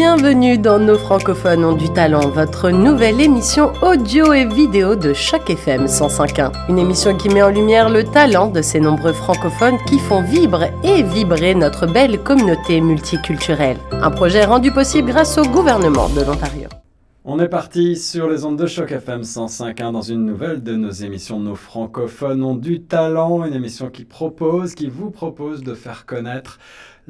Bienvenue dans Nos francophones ont du talent, votre nouvelle émission audio et vidéo de Choc FM 105.1. Une émission qui met en lumière le talent de ces nombreux francophones qui font vibrer notre belle communauté multiculturelle. Un projet rendu possible grâce au gouvernement de l'Ontario. On est parti sur les ondes de Choc FM 105.1 dans une nouvelle de nos émissions Nos francophones ont du talent, une émission qui vous propose de faire connaître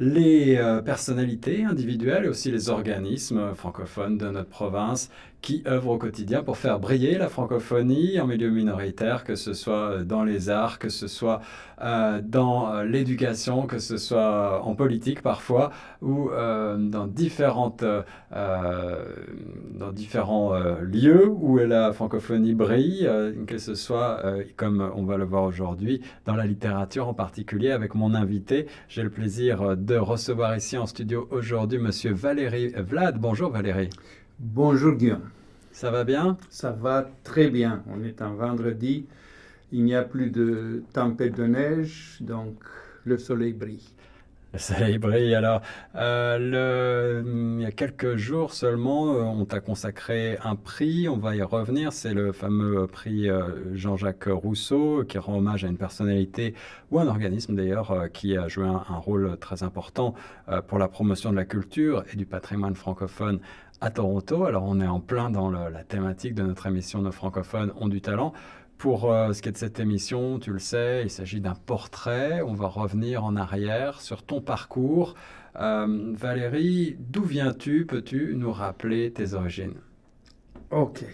les personnalités individuelles et aussi les organismes francophones de notre province qui œuvrent au quotidien pour faire briller la francophonie en milieu minoritaire, que ce soit dans les arts, que ce soit dans l'éducation, que ce soit en politique parfois, ou dans différents lieux où la francophonie brille, que ce soit, comme on va le voir aujourd'hui, dans la littérature en particulier. Avec mon invité, j'ai le plaisir de recevoir ici en studio aujourd'hui Monsieur Valérie Vlad. Bonjour Valérie. Bonjour Guillaume. Ça va bien? Ça va très bien. On est un vendredi. Il n'y a plus de tempête de neige, donc le soleil brille. Le soleil brille. Alors, il y a quelques jours seulement, on t'a consacré un prix. On va y revenir. C'est le fameux prix Jean-Jacques Rousseau qui rend hommage à une personnalité ou un organisme d'ailleurs qui a joué un rôle très important pour la promotion de la culture et du patrimoine francophone à Toronto. Alors, on est en plein dans la thématique de notre émission Nos francophones ont du talent. Pour ce qui est de cette émission, tu le sais, il s'agit d'un portrait. On va revenir en arrière sur ton parcours. Valérie, d'où viens-tu? Peux-tu nous rappeler tes origines? Ok.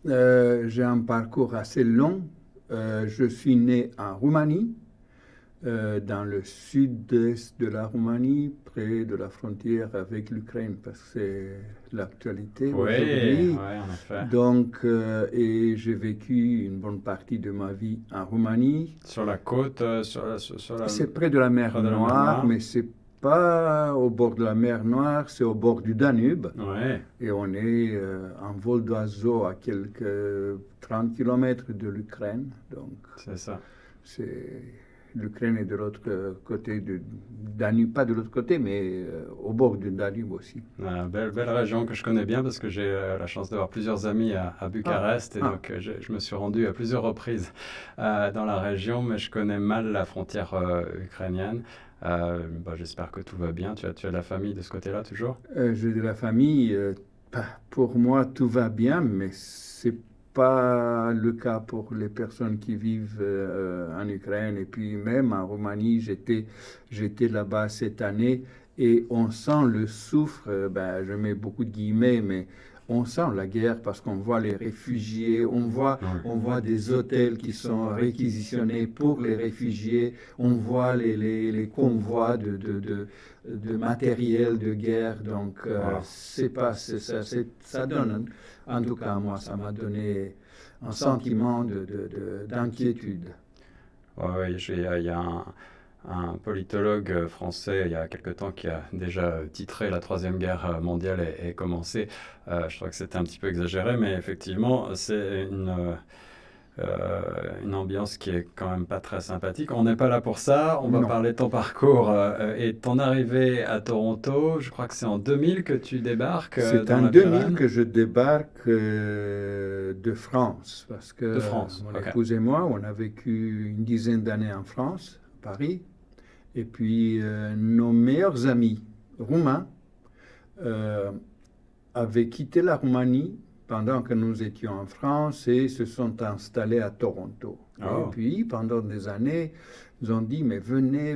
J'ai un parcours assez long. Je suis né en Roumanie, dans le sud-est de la Roumanie, près de la frontière avec l'Ukraine, parce que c'est l'actualité aujourd'hui. Oui, en effet. Donc, et j'ai vécu une bonne partie de ma vie en Roumanie. Sur la côte, C'est près de la mer Noire, mais c'est pas au bord de la mer Noire, c'est au bord du Danube. Ouais. Et on est en vol d'oiseau à quelques 30 km de l'Ukraine. Donc, c'est ça. L'Ukraine est de l'autre côté du Danube, pas de l'autre côté, mais au bord du Danube aussi. Belle région que je connais bien parce que j'ai la chance d'avoir plusieurs amis à Bucarest et donc je me suis rendu à plusieurs reprises dans la région, mais je connais mal la frontière ukrainienne. J'espère que tout va bien. Tu as de la famille de ce côté-là toujours? J'ai de la famille. Pour moi, tout va bien, mais c'est pas le cas pour les personnes qui vivent en Ukraine. Et puis même en Roumanie, j'étais là-bas cette année et on sent le souffle, je mets beaucoup de guillemets, mais on sent la guerre parce qu'on voit les réfugiés, on voit des hôtels qui sont réquisitionnés pour les réfugiés, on voit les convois de matériel de guerre. Donc, ça donne, en tout cas, moi, ça m'a donné un sentiment d'inquiétude. Oui, il y a un politologue français il y a quelque temps qui a déjà titré La Troisième Guerre mondiale est commencée. Je crois que c'était un petit peu exagéré, mais effectivement, c'est une ambiance qui est quand même pas très sympathique. On n'est pas là pour ça. On va parler de ton parcours et de ton arrivée à Toronto. Je crois que c'est en 2000 que tu débarques. C'est en 2000 que je débarque de France. Parce que mon épouse et moi, on a vécu une dizaine d'années en France, à Paris. Et puis, nos meilleurs amis roumains avaient quitté la Roumanie pendant que nous étions en France et se sont installés à Toronto. Oh. Et puis, pendant des années, ils ont dit, mais venez.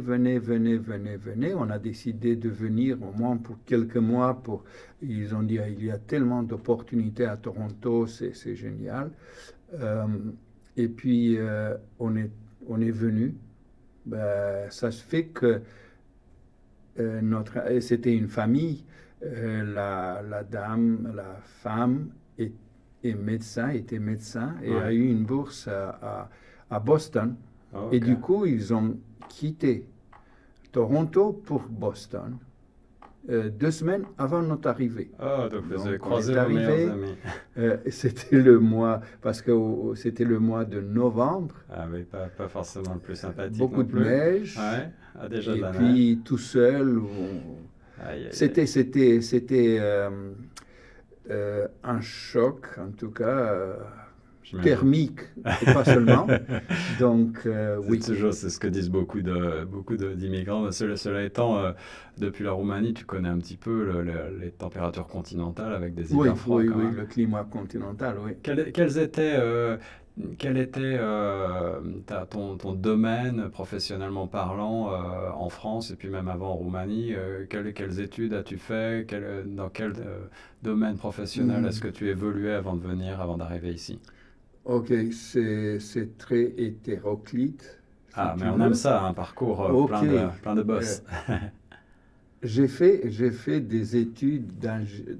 On a décidé de venir au moins pour quelques mois. Ils ont dit, il y a tellement d'opportunités à Toronto, c'est génial. Et puis, on est venu. Ça se fait que c'était une famille, la femme était médecin et a eu une bourse à Boston. Okay. Et du coup, ils ont quitté Toronto pour Boston 2 semaines avant notre arrivée. Donc vous avez croisé vos meilleurs amis. C'était le mois, parce que c'était le mois de novembre. Ah oui, pas forcément le plus sympathique. Beaucoup de neige. Ouais, déjà et de la puis neige. tout seul, Aïe, aïe, aïe. C'était un choc, en tout cas, J'imagine. thermique, et pas seulement. Donc, oui. C'est ce que disent beaucoup d'immigrants. Cela étant, depuis la Roumanie, tu connais un petit peu les températures continentales avec des Oui, hivers froids oui, quand oui, même. le climat continental, oui. Quel était ton domaine professionnellement parlant en France et puis même avant en Roumanie? Quelles études as-tu fait? Dans quel domaine professionnel est-ce Hmm. que tu évoluais avant de venir, avant d'arriver ici? Ok, c'est très hétéroclite, si Ah, mais tu on aime veux. ça, un parcours Ok, plein de euh, boss. j'ai fait des études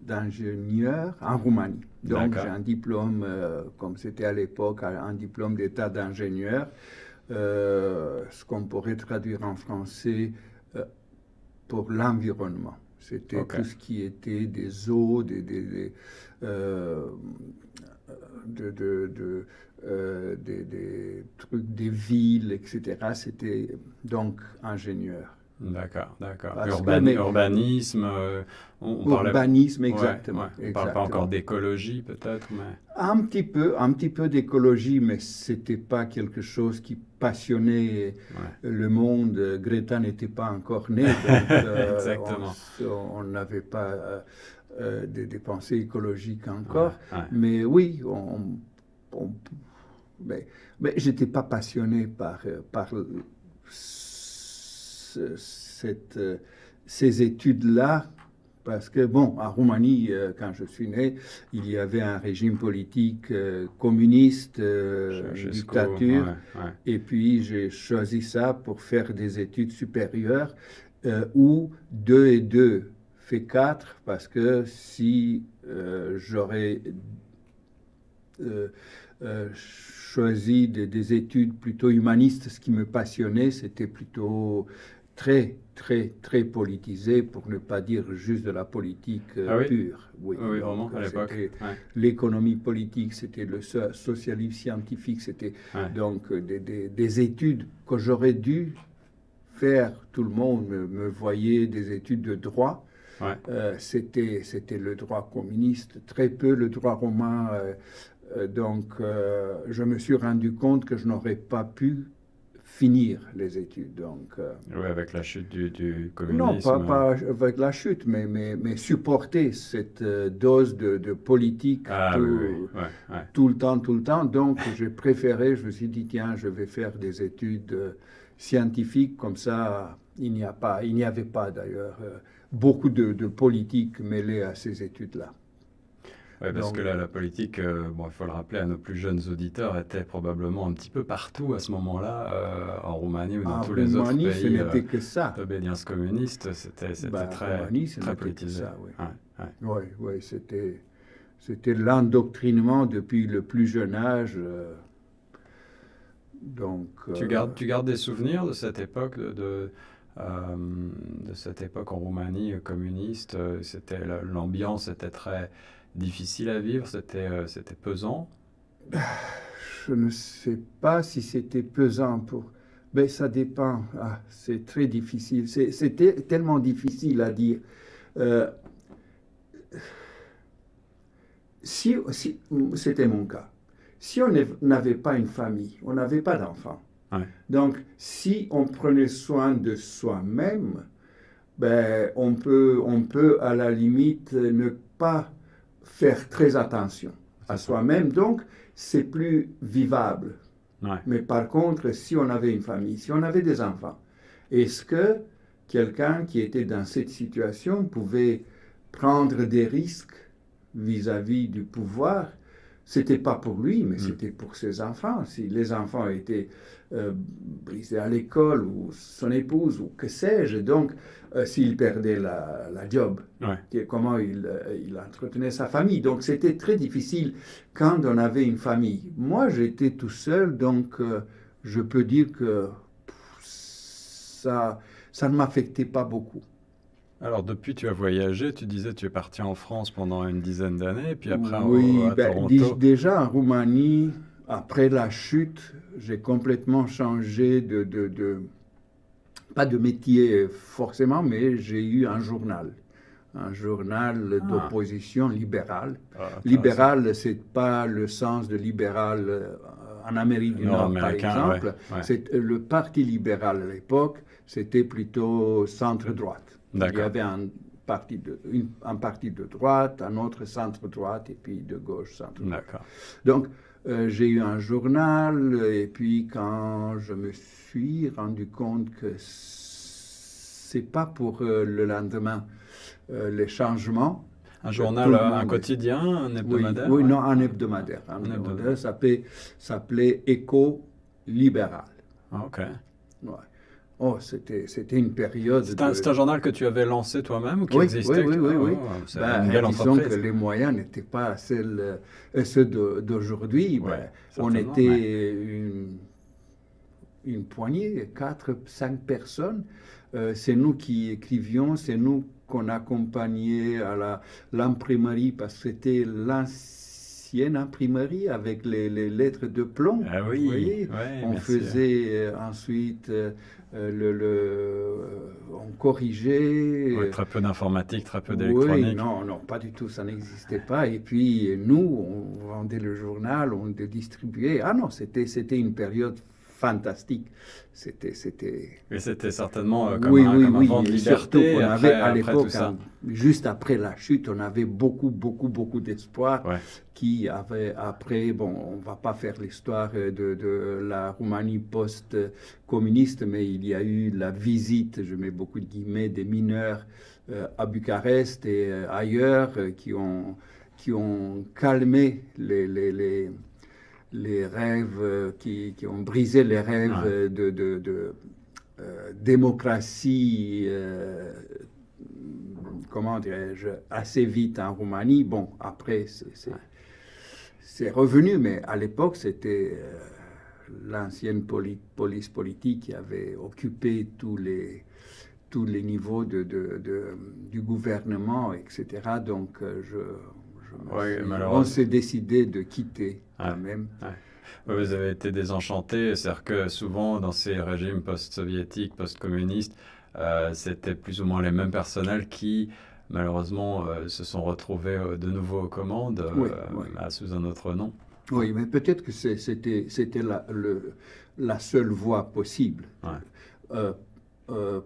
d'ingénieur en Roumanie. Donc, j'ai D'accord. un diplôme, comme c'était à l'époque, un diplôme d'état d'ingénieur, ce qu'on pourrait traduire en français euh, pour l'environnement. C'était Ok. tout ce qui était des eaux, euh, des trucs, des villes, etc. C'était donc ingénieur. D'accord, d'accord. Parce que, mais Urbanisme, on parlait, urbanisme, ouais, exactement, ouais. On parle pas encore exactement. d'écologie peut-être, mais Un petit peu d'écologie, mais c'était pas quelque chose qui passionnait ouais. le monde. Greta n'était pas encore née, donc Exactement. on n'avait pas des pensées écologiques Ouais, encore. ouais. Mais oui, on- mais, mais j'étais pas passionné par ces études-là. Parce que, bon, en Roumanie, quand je suis né, il y avait un régime politique communiste, une Ceausescu, dictature, ouais, ouais. et puis j'ai choisi ça pour faire des études supérieures où 2 et 2 fait 4, parce que si j'aurais euh, choisi des études plutôt humanistes, ce qui me passionnait, c'était plutôt très, très, très politisé, pour ne pas dire juste de la politique Ah oui? pure. Oui, Oui, donc vraiment, à l'époque. c'était Ouais, l'économie politique, c'était le socialisme scientifique, c'était ouais, donc des études que j'aurais dû faire. Tout le monde me voyait des études de droit. ouais. C'était le droit communiste, très peu le droit romain. Donc, je me suis rendu compte que je n'aurais pas pu finir les études. Donc, Oui, avec la chute du non, communisme. pas avec la chute, mais supporter cette dose de politique Ah oui, oui, oui. Ouais, ouais. tout le temps. Donc, j'ai préféré, je me suis dit, tiens, je vais faire des études scientifiques, comme ça, il n'y avait pas d'ailleurs beaucoup de politique mêlée à ces études-là. Ouais, parce que Donc, là, la politique, bon, il faut le rappeler à nos plus jeunes auditeurs, était probablement un petit peu partout à ce moment-là, en Roumanie ou dans en tous les autres Roumanie, ce pays n'était que ça. d'obédience communiste. C'était Ben, très, Roumanie, ce très n'était que politisé. ça, oui. Ouais, ouais. Oui, oui, c'était l'endoctrinement depuis le plus jeune âge. Donc, Tu gardes des souvenirs de cette époque, de cette époque en Roumanie communiste? L'ambiance était très difficile à vivre, c'était pesant. je ne sais pas si c'était pesant pour... Mais ça dépend. Ah, c'est très difficile. C'était tellement difficile à dire. Euh, si c'était mon cas, si on n'avait pas une famille, on n'avait pas d'enfants. Ouais, Donc, si on prenait soin de soi-même, ben, on peut à la limite ne pas faire très attention à c'est ça. soi-même. Donc, c'est plus vivable. Ouais. Mais par contre, si on avait une famille, si on avait des enfants, est-ce que quelqu'un qui était dans cette situation pouvait prendre des risques vis-à-vis du pouvoir? C'était pas pour lui, mais Mm. c'était pour ses enfants. Si les enfants étaient brisés à l'école, ou son épouse, ou que sais-je, donc s'il perdait la job, Ouais. comment il entretenait sa famille. Donc c'était très difficile quand on avait une famille. Moi, j'étais tout seul, donc je peux dire que ça ne m'affectait pas beaucoup. Alors, depuis, tu as voyagé, tu disais, tu es parti en France pendant une dizaine d'années, puis après Oui, à ben, Toronto. déjà en Roumanie, après la chute, j'ai complètement changé de pas de métier forcément, mais j'ai eu un journal d'opposition libérale. Libéral, c'est pas le sens de libéral en Amérique du Nord, par exemple. Ouais. C'est le Parti libéral à l'époque, c'était plutôt centre-droite. Il y avait un parti de droite, un autre centre-droite et puis de gauche centre-droite. Donc, j'ai eu un journal et puis quand je me suis rendu compte que c'est pas pour le lendemain les changements. Un journal, un quotidien, un hebdomadaire? Oui, non, un hebdomadaire. Un hebdomadaire s'appelait Écho libéral. Ok. Ouais. Oh, c'était une période... C'est un journal que tu avais lancé toi-même ou qui existait? Oui. C'est une belle disons entreprise. que les moyens n'étaient pas ceux d'aujourd'hui. On était une poignée, 4-5 personnes. C'est nous qui écrivions, c'est nous qu'on accompagnait à l'imprimerie parce que c'était l'ancienne imprimerie avec les lettres de plomb. Ah oui, vous voyez, on faisait sûr. ensuite on corrigeait. Oui, très peu d'informatique, très peu d'électronique. Oui, non, pas du tout, ça n'existait pas. Et puis nous, on vendait le journal, on le distribuait. Ah non, c'était une période fantastique. Et c'était certainement comme un vent de Surtout liberté qu'on avait à l'époque, tout ça. juste après la chute, on avait beaucoup d'espoir qui avait après, bon, on ne va pas faire l'histoire de la Roumanie post-communiste, mais il y a eu la visite, je mets beaucoup de guillemets, des mineurs à Bucarest et ailleurs qui ont calmé les rêves, qui ont brisé les rêves de démocratie, comment dirais-je, assez vite en Roumanie. Bon, après, c'est revenu, mais à l'époque, c'était l'ancienne police politique qui avait occupé tous les niveaux du gouvernement, etc. Donc, on s'est décidé de quitter quand même. Vous avez été désenchanté, c'est-à-dire que souvent dans ces régimes post-soviétiques, post-communistes, c'était plus ou moins les mêmes personnels qui, malheureusement, se sont retrouvés de nouveau aux commandes, sous un autre nom. Oui, mais peut-être que c'était la seule voie possible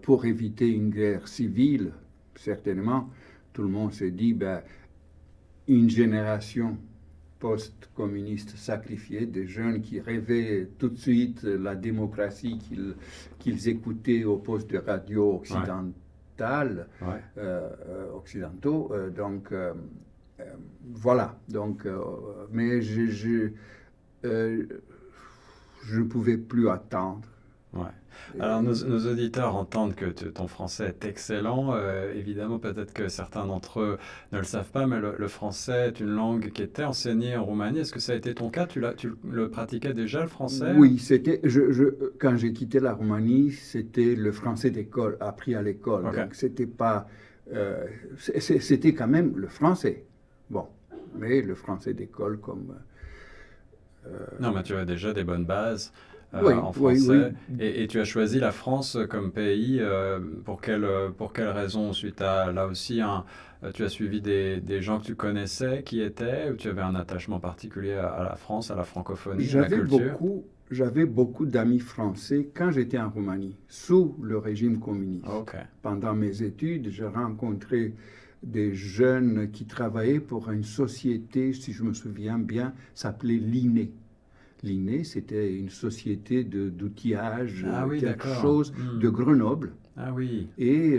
pour éviter une guerre civile, certainement. Tout le monde s'est dit, une génération post-communiste sacrifiée, des jeunes qui rêvaient tout de suite la démocratie qu'ils écoutaient au poste de radio occidentaux. Donc, voilà. Donc, mais je ne pouvais plus attendre. Alors, nos auditeurs entendent que ton français est excellent. Évidemment, peut-être que certains d'entre eux ne le savent pas, mais le français est une langue qui était enseignée en Roumanie. Est-ce que ça a été ton cas? Tu le pratiquais déjà, le français? Oui, c'était. Quand j'ai quitté la Roumanie, c'était le français d'école, appris à l'école. Donc, c'était pas. C'était quand même le français. Bon, mais le français d'école comme. Non, mais tu as déjà des bonnes bases. En français. Et tu as choisi la France comme pays pour quelle raison? Suite à, là aussi, tu as suivi des gens que tu connaissais qui étaient, ou tu avais un attachement particulier à la France, à la francophonie, à la culture? J'avais beaucoup d'amis français quand j'étais en Roumanie, sous le régime communiste. Pendant mes études, j'ai rencontré des jeunes qui travaillaient pour une société, si je me souviens bien, s'appelait l'INE. L'INE, c'était une société d'outillage, quelque chose de Grenoble. Ah oui. Et,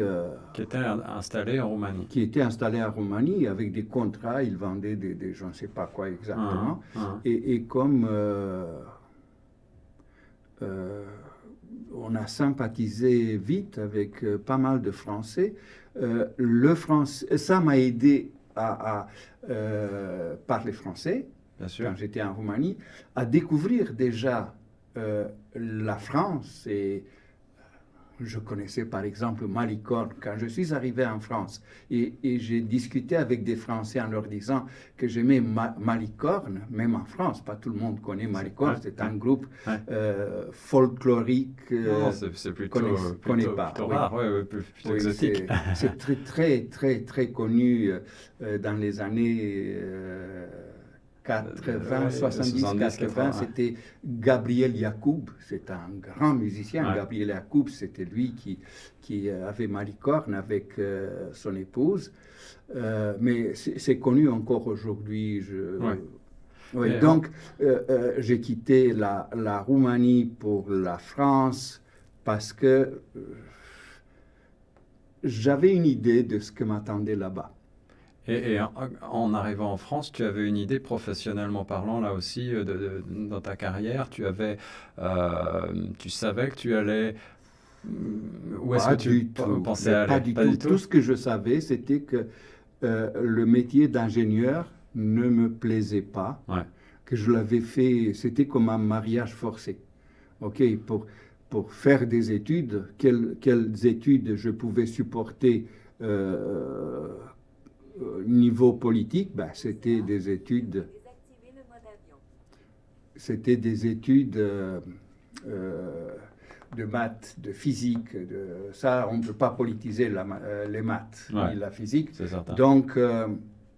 qui était installé en Roumanie. Qui était installé en Roumanie avec des contrats, ils vendaient des je ne sais pas quoi exactement. Et comme on a sympathisé vite avec pas mal de Français, le français, ça m'a aidé à parler français. Quand j'étais en Roumanie, à découvrir déjà la France et je connaissais par exemple Malicorne. Quand je suis arrivé en France et j'ai discuté avec des Français en leur disant que j'aimais Malicorne, même en France, pas tout le monde connaît Malicorne, c'est un groupe folklorique Non, c'est plutôt, connaît plutôt, pas. plutôt Oui. rare, plutôt Oui, exotique. c'est très connu dans les années 80, 70, 80. C'était Gabriel Yacoub, c'est un grand musicien. Ouais. Gabriel Yacoub, c'était lui qui avait Malicorne avec son épouse. Mais c'est connu encore aujourd'hui. Oui, Mais donc, j'ai quitté la Roumanie pour la France parce que j'avais une idée de ce que m'attendait là-bas. Et en arrivant en France, tu avais une idée professionnellement parlant, là aussi, dans ta carrière. Tu savais que tu allais. Où est-ce Pas que tu du tout. pensais Mais aller? pas du Pas tout. du tout? Tout ce que je savais, c'était que le métier d'ingénieur ne me plaisait pas, Ouais. que je l'avais fait, c'était comme un mariage forcé. OK, pour faire des études, quelles études je pouvais supporter niveau politique, ben, c'était des études de maths, de physique. Ça, on ne peut pas politiser les maths Ouais. ni la physique. C'est certain. Donc,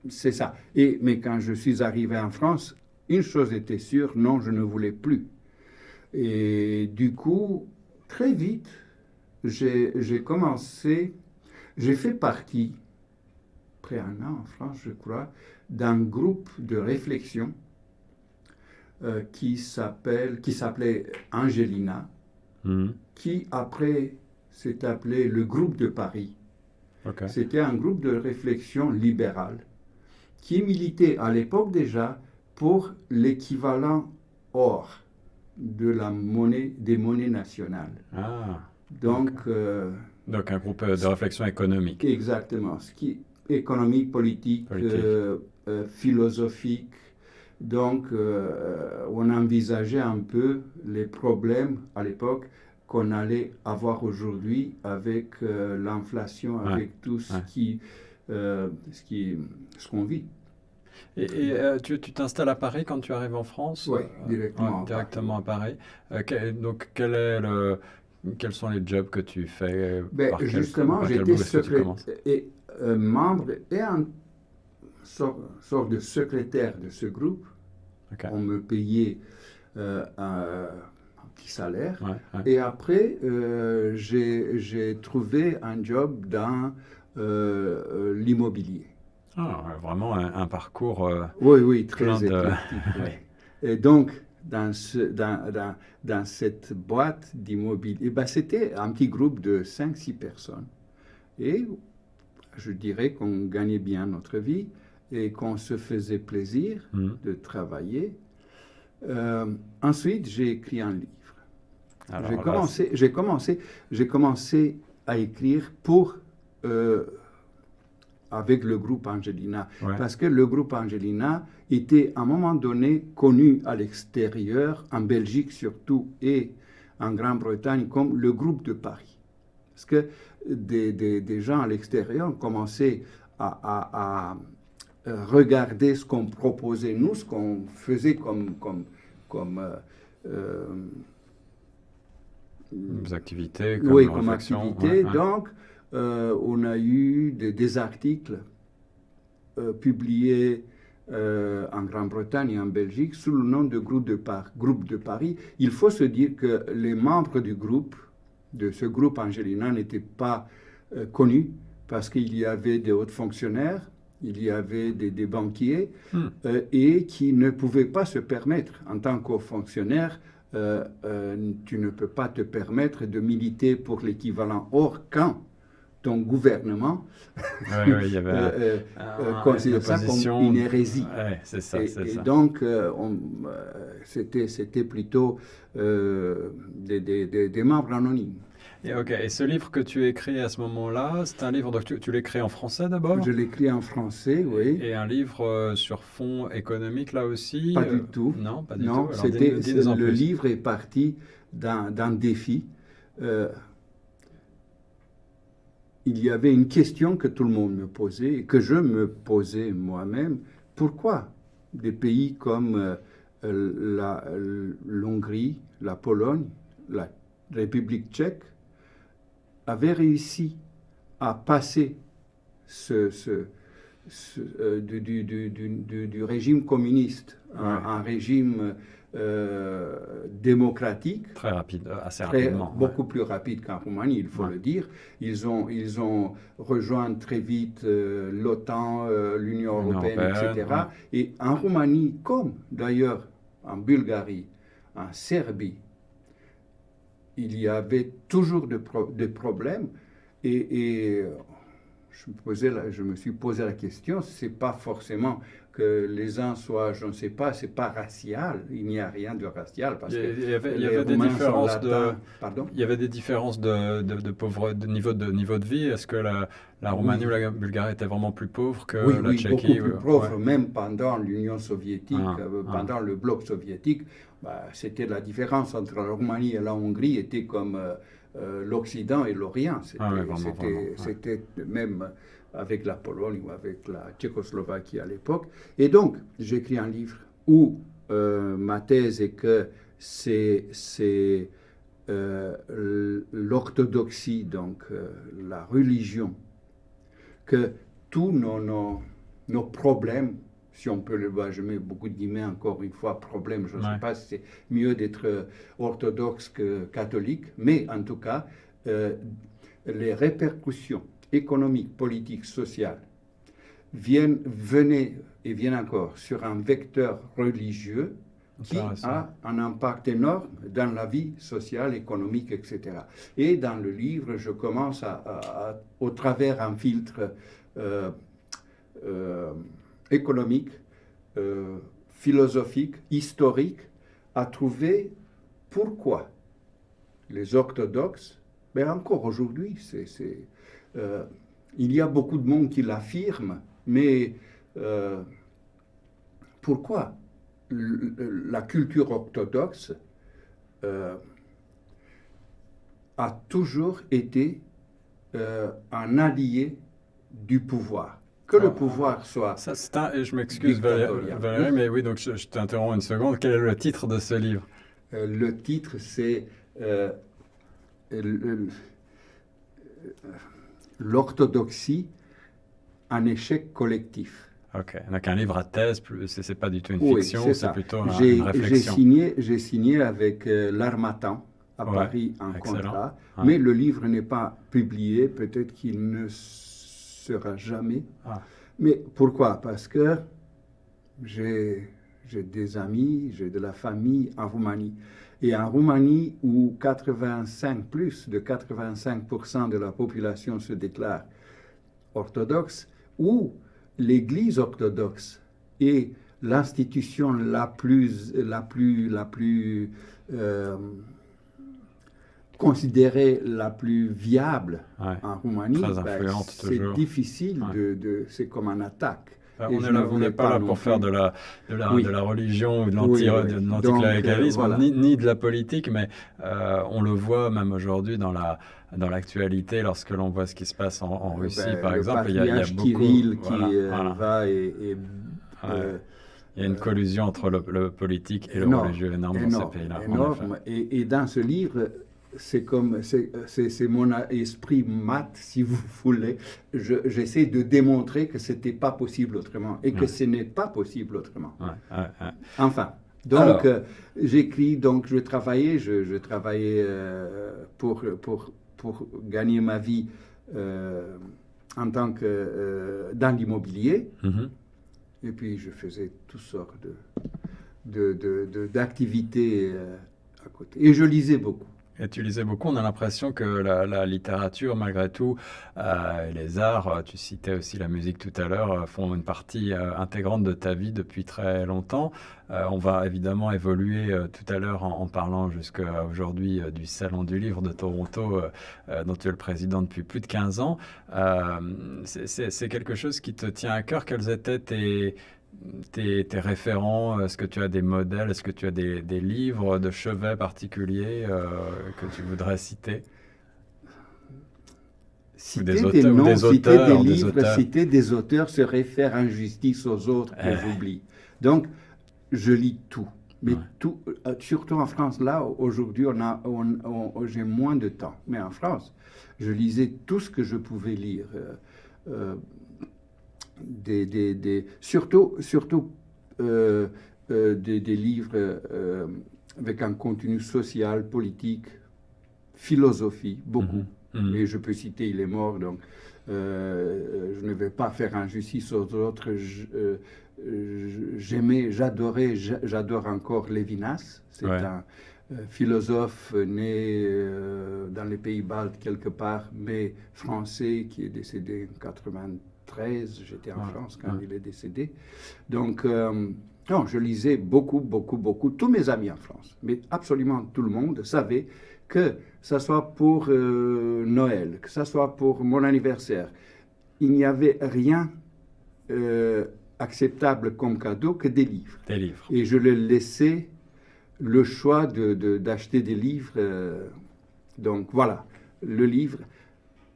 c'est ça. Mais quand je suis arrivé en France, une chose était sûre, non, je ne voulais plus. Et du coup, très vite, j'ai fait partie, après un an en France, je crois, d'un groupe de réflexion qui s'appelait Angelina, qui après s'est appelé le groupe de Paris. Ok. C'était un groupe de réflexion libérale qui militait à l'époque déjà pour l'équivalent or des monnaies nationales. Ah, Donc, donc un groupe de réflexion économique. exactement, économique, politique, philosophique. Donc, on envisageait un peu les problèmes à l'époque qu'on allait avoir aujourd'hui avec l'inflation, avec tout ce qu'on vit. Et tu t'installes à Paris quand tu arrives en France? Oui, directement. Directement à Paris. Donc, quels sont les jobs que tu fais? Justement, j'étais membre et un sorte de secrétaire de ce groupe. Okay. On me payait un petit salaire. Ouais. Et après, j'ai trouvé un job dans l'immobilier. Ah, vraiment un parcours Oui, très plein éclectique. Et donc, dans cette boîte d'immobilier, c'était un petit groupe de 5-6 personnes. Et je dirais qu'on gagnait bien notre vie et qu'on se faisait plaisir de travailler. Ensuite, j'ai écrit un livre. Alors, j'ai commencé à écrire avec le groupe Angelina. Ouais. Parce que le groupe Angelina était à un moment donné connu à l'extérieur, en Belgique surtout et en Grande-Bretagne, comme le groupe de Paris. Parce que des gens à l'extérieur ont commencé à regarder ce qu'on proposait, nous, ce qu'on faisait comme activités, comme réflexion. activité. Ouais. Donc, on a eu des articles publiés en Grande-Bretagne et en Belgique sous le nom de groupe de Paris. Il faut se dire que les membres du groupe, de ce groupe Angelina, n'étaient pas connus parce qu'il y avait des hauts fonctionnaires, il y avait des banquiers et qui ne pouvaient pas se permettre, en tant qu'haut fonctionnaire, tu ne peux pas te permettre de militer pour l'équivalent or quand ton gouvernement il y avait considère ça comme une hérésie. C'est ça. Et donc, c'était plutôt des membres anonymes. Et ce livre que tu écris à ce moment-là, c'est un livre, donc tu l'écris en français d'abord? Je l'écris en français, oui. Et un livre sur fond économique là aussi? Pas du tout. Non, pas du tout. Non, Alors, dis-nous en le plus. livre est parti d'un défi. il y avait une question que tout le monde me posait et que je me posais moi-même. Pourquoi des pays comme l'Hongrie, la Pologne, la République tchèque avaient réussi à passer du régime communiste à un régime démocratique. Très rapide, assez rapidement. Beaucoup plus rapide qu'en Roumanie, il faut le dire. Ils ont rejoint très vite l'OTAN, l'Union européenne, etc. Ouais. Et en Roumanie, comme d'ailleurs en Bulgarie, en Serbie, il y avait toujours des problèmes. Et je me suis posé la question, c'est pas forcément que les uns soient, je ne sais pas, c'est pas racial, il n'y a rien de racial. Parce Il y avait des différences Pardon? Il y avait des différences de niveau de vie. Est-ce que la Roumanie ou la Bulgarie étaient vraiment plus pauvres que la Tchéquie? Beaucoup plus pauvres, même pendant l'Union soviétique, pendant le bloc soviétique. C'était la différence entre la Roumanie et la Hongrie était comme l'Occident et l'Orient. C'était même avec la Pologne ou avec la Tchécoslovaquie à l'époque. Et donc, j'ai écrit un livre où ma thèse est que c'est l'orthodoxie, donc la religion, que tous nos problèmes, si on peut le voir, je mets beaucoup de guillemets encore une fois, problème, je ne sais pas si c'est mieux d'être orthodoxe que catholique, mais en tout cas, les répercussions économiques, politiques, sociales viennent encore sur un vecteur religieux qui a un impact énorme dans la vie sociale, économique, etc. Et dans le livre, je commence au travers un filtre économique, philosophique, historique, à trouver pourquoi les orthodoxes, mais encore aujourd'hui, il y a beaucoup de monde qui l'affirme, mais pourquoi la culture orthodoxe a toujours été un allié du pouvoir. Que le pouvoir soit... je m'excuse Valérie, mais oui, donc je t'interromps une seconde. Quel est le titre de ce livre? Le titre, c'est l'orthodoxie, un échec collectif. Ok, donc un livre à thèse, c'est pas du tout une fiction, c'est plutôt une réflexion. J'ai signé avec l'Harmattan à Paris un contrat, mais le livre n'est pas publié, peut-être qu'il ne sera jamais. Mais pourquoi? Parce que j'ai des amis, j'ai de la famille en Roumanie. Et en Roumanie, où plus de 85% de la population se déclare orthodoxe, où l'Église orthodoxe est l'institution la plus considérée la plus viable en Roumanie, c'est difficile c'est comme une attaque. On n'est pas là pour faire de la religion ou de l'anticléricalisme, ni de la politique, mais on le voit même aujourd'hui dans l'actualité, lorsque l'on voit ce qui se passe en Russie, par exemple. Il y a beaucoup... Kirill qui va et il y a une collusion entre le politique et le religieux énorme dans ces pays-là. Énorme. Et dans ce livre, c'est mon esprit mat, si vous voulez. J'essaie de démontrer que ce n'était pas possible autrement et que ce n'est pas possible autrement. Enfin, donc j'écris, donc je travaillais pour gagner ma vie en tant que dans l'immobilier. Et puis je faisais toutes sortes d'activités à côté. Et je lisais beaucoup. Et tu lisais beaucoup, on a l'impression que la littérature, malgré tout, et les arts, tu citais aussi la musique tout à l'heure, font une partie intégrante de ta vie depuis très longtemps. On va évidemment évoluer tout à l'heure en parlant jusqu'à aujourd'hui du Salon du Livre de Toronto, dont tu es le président depuis plus de 15 ans. C'est quelque chose qui te tient à cœur. Quels étaient tes référents? Est-ce que tu as des modèles? Est-ce que tu as des livres de chevet particuliers que tu voudrais citer? Citer des noms, citer des livres, auteurs. citer des auteurs serait faire injustice aux autres que j'oublie. Donc, je lis tout. Mais tout, surtout en France, là, aujourd'hui, j'ai moins de temps. Mais en France, je lisais tout ce que je pouvais lire. Surtout des livres avec un contenu social, politique, philosophie, beaucoup. Et je peux citer, il est mort, donc je ne vais pas faire injustice aux autres. J'adore encore Lévinas. C'est un philosophe né dans les pays baltes quelque part, mais français, qui est décédé en 93. J'étais en France quand il est décédé. Donc, non, je lisais beaucoup. Tous mes amis en France, mais absolument tout le monde savait que ce soit pour Noël, que ce soit pour mon anniversaire, il n'y avait rien acceptable comme cadeau que des livres. Des livres. Et je leur laissais le choix d'acheter des livres. Donc voilà, le livre,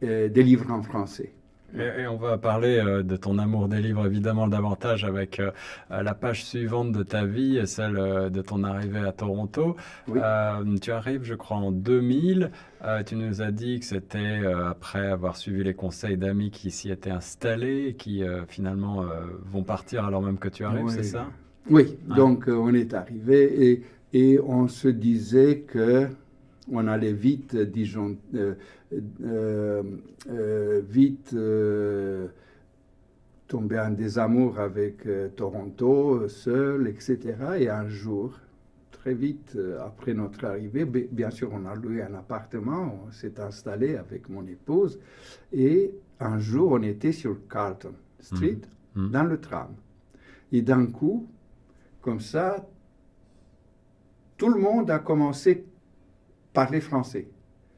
des livres en français. Et on va parler de ton amour des livres évidemment davantage avec la page suivante de ta vie, celle de ton arrivée à Toronto. Oui. Tu arrives, je crois, en 2000. Tu nous as dit que c'était après avoir suivi les conseils d'amis qui s'y étaient installés et qui finalement vont partir alors même que tu arrives, c'est ça? Oui, donc on est arrivé et on se disait que on allait vite, disons, tomber en désamour avec Toronto, seul, etc. Et un jour, très vite après notre arrivée, bien sûr, on a loué un appartement, on s'est installé avec mon épouse, et un jour, on était sur Carlton Street, dans le tram. Et d'un coup, comme ça, tout le monde a commencé parler français.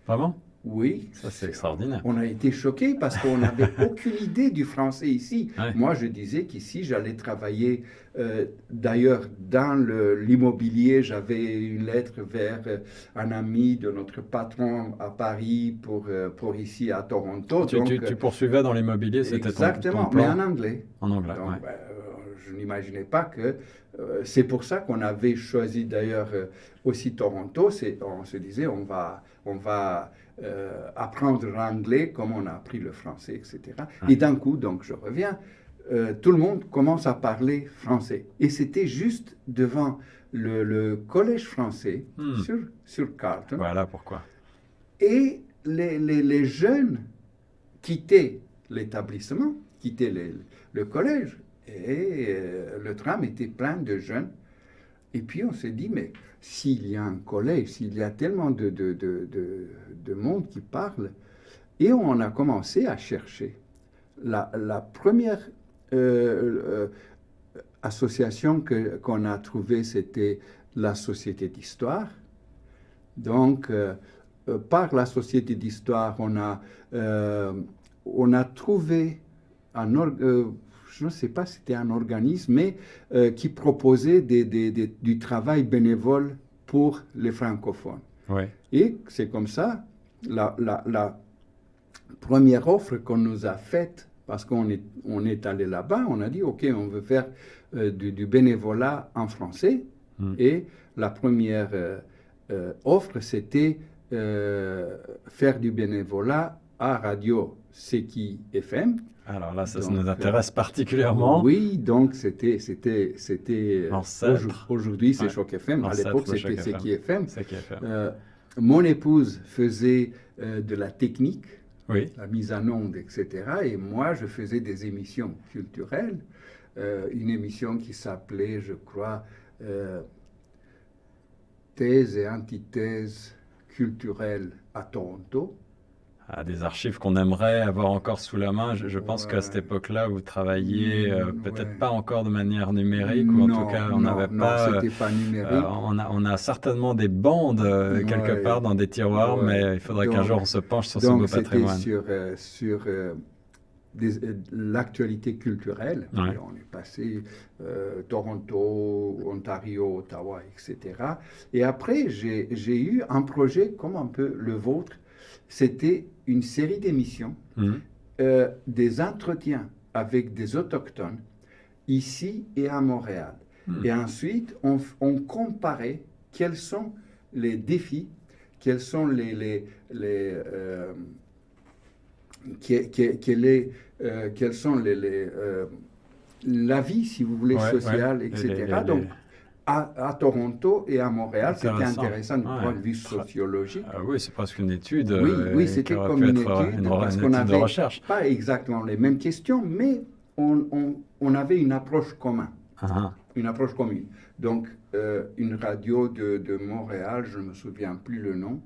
Vraiment? Oui. Ça, c'est extraordinaire. On a été choqués parce qu'on n'avait aucune idée du français ici. Ouais. Moi, je disais qu'ici, j'allais travailler. D'ailleurs, dans l'immobilier, j'avais une lettre vers un ami de notre patron à Paris pour ici à Toronto. Tu poursuivais dans l'immobilier, c'était exactement, ton plan. mais en anglais. En anglais, Donc, ouais. Je n'imaginais pas que... c'est pour ça qu'on avait choisi d'ailleurs aussi Toronto. On se disait, on va apprendre l'anglais comme on a appris le français, etc. Et d'un coup, donc je reviens, tout le monde commence à parler français. Et c'était juste devant le collège français sur Carlton. Voilà pourquoi. Et les jeunes quittaient l'établissement, quittaient le collège. Et le tram était plein de jeunes. Et puis on s'est dit, mais s'il y a un collège, s'il y a tellement de monde qui parle, et on a commencé à chercher. La première association qu'on a trouvée, c'était la Société d'Histoire. Donc, par la Société d'Histoire, on a trouvé je ne sais pas si c'était un organisme, mais qui proposait du travail bénévole pour les francophones. Ouais. Et c'est comme ça, la première offre qu'on nous a faite, parce qu'on est allé là-bas, on a dit, OK, on veut faire du bénévolat en français. Et la première offre, c'était faire du bénévolat à Radio Seki FM. Alors là, ça nous intéresse particulièrement. Oui, donc c'était aujourd'hui c'est Choc FM. À l'époque, c'était Seki FM. Mon épouse faisait de la technique, la mise en onde, etc. Et moi, je faisais des émissions culturelles. Une émission qui s'appelait, je crois, Thèse et antithèse culturelle à Toronto. Des archives qu'on aimerait avoir encore sous la main. Je pense qu'à cette époque-là, vous travailliez peut-être pas encore de manière numérique, ou en tout cas, on n'avait pas... c'était pas numérique. On a certainement des bandes quelque part dans des tiroirs, mais il faudrait qu'un jour on se penche sur ce beau patrimoine. Donc, c'était sur l'actualité culturelle. Ouais. On est passé Toronto, Ontario, Ottawa, etc. Et après, j'ai eu un projet comme un peu le vôtre. C'était une série d'émissions Mhm. des entretiens avec des autochtones ici et à Montréal. Et ensuite, on comparait quels sont les défis, quels sont quels sont la vie, si vous voulez, Ouais, sociale, ouais. etc. Donc, à Toronto et à Montréal, c'était intéressant du point de vue Ouais. sociologique. Oui, c'est presque une étude Oui, qui c'était aurait comme pu une être étude, une parce qu'on étude de n'avait recherche. pas exactement les mêmes questions, mais on avait une approche commune. Ah, Une approche commune. Donc, une radio de Montréal, je ne me souviens plus le nom,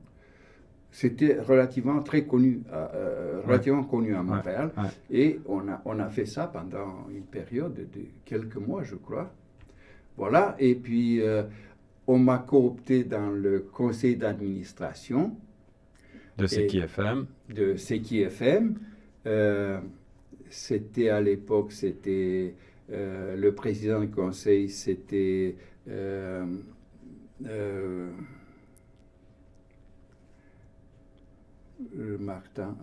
c'était relativement connu à Montréal. ouais. Et on a fait ça pendant une période de quelques mois, je crois. Voilà. Et puis, on m'a coopté dans le conseil d'administration De CKFM. de CKFM. C'était à l'époque, le président du conseil, c'était Martin.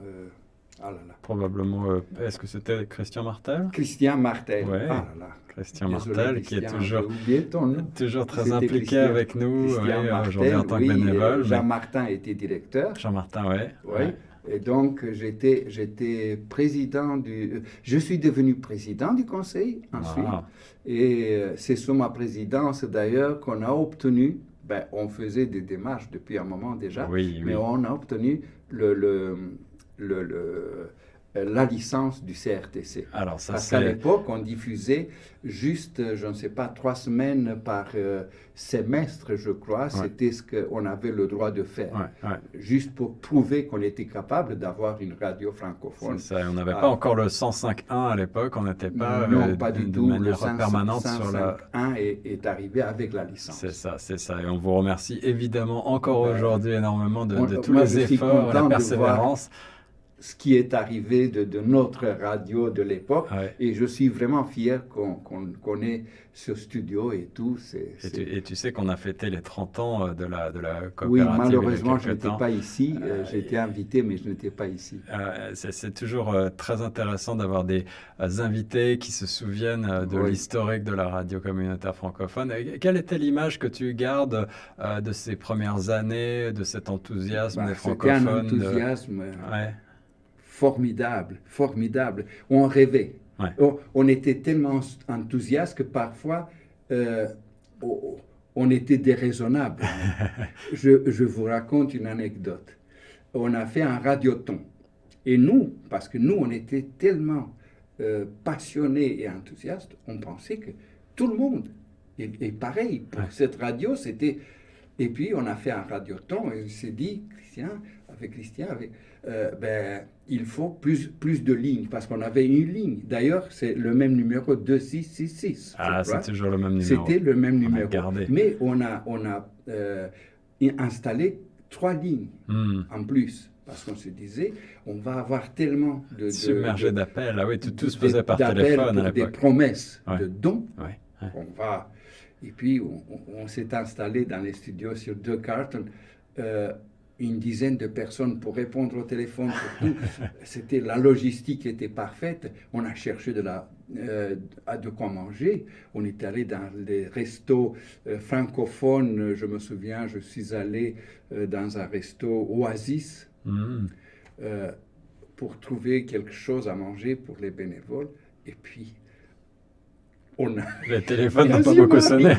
Ah là là. Probablement, est-ce que c'était Christian Martel? Christian Martel. Ouais. Ah là là. Christian Désolé, Martel, qui est Christian, toujours, j'ai oublié ton nom. toujours très C'était impliqué Christian. avec nous, Christian Martel, aujourd'hui en tant que oui, bénévole. Jean Martin était directeur. Jean-Martin, ouais. Oui. Et donc, j'étais président je suis devenu président du conseil ensuite. Ah. Et c'est sous ma présidence d'ailleurs qu'on a obtenu, on faisait des démarches depuis un moment déjà, Oui, mais oui. on a obtenu la licence du CRTC. Alors ça, Parce qu'à c'est... l'époque, on diffusait juste, je ne sais pas, 3 semaines par semestre, je crois. C'était ce qu'on avait le droit de faire. Ouais, ouais. Juste pour prouver qu'on était capable d'avoir une radio francophone. C'est ça, on n'avait pas encore le 105.1 à l'époque, on n'était pas, non, pas du de tout. manière Le permanente sur la... 105.1 est arrivé avec la licence. C'est ça. Et on vous remercie évidemment encore aujourd'hui énormément de tous moi, les je suis efforts, la content de persévérance. Ce qui est arrivé de notre radio de l'époque. Ouais. Et je suis vraiment fier qu'on ait ce studio et tout. Et tu sais qu'on a fêté les 30 ans de la coopérative. Oui, malheureusement, il y a je quelques n'étais temps. pas ici. J'étais invité, mais je n'étais pas ici. C'est toujours très intéressant d'avoir des invités qui se souviennent de l'historique de la radio communautaire francophone. Quelle était l'image que tu gardes de ces premières années, de cet enthousiasme des francophones? C'était un enthousiasme Ouais. formidable. On rêvait. Ouais. On était tellement enthousiastes que parfois, on était déraisonnable. Je vous raconte une anecdote. On a fait un radioton. Et nous, parce que nous, on était tellement passionnés et enthousiastes, on pensait que tout le monde est pareil. Pour cette radio, c'était... Et puis, on a fait un radioton et on s'est dit, Christian, il faut plus de lignes, parce qu'on avait une ligne. D'ailleurs, c'est le même numéro 2666. Ah, c'est toujours le même numéro. C'était le même numéro. Gardé. Mais on a installé 3 lignes en plus. Parce qu'on se disait, on va avoir tellement de submergé d'appels. Ah oui, tout se faisait par téléphone à l'époque. Des promesses de dons. Ouais. On va... Et puis, on s'est installé dans les studios sur 2 Carton, une dizaine de personnes pour répondre au téléphone. C'était la logistique était parfaite. On a cherché de quoi manger. On est allé dans les restos francophones. Je me souviens, je suis allé dans un resto Oasis pour trouver quelque chose à manger pour les bénévoles. Et puis, les téléphones n'ont pas beaucoup sonné.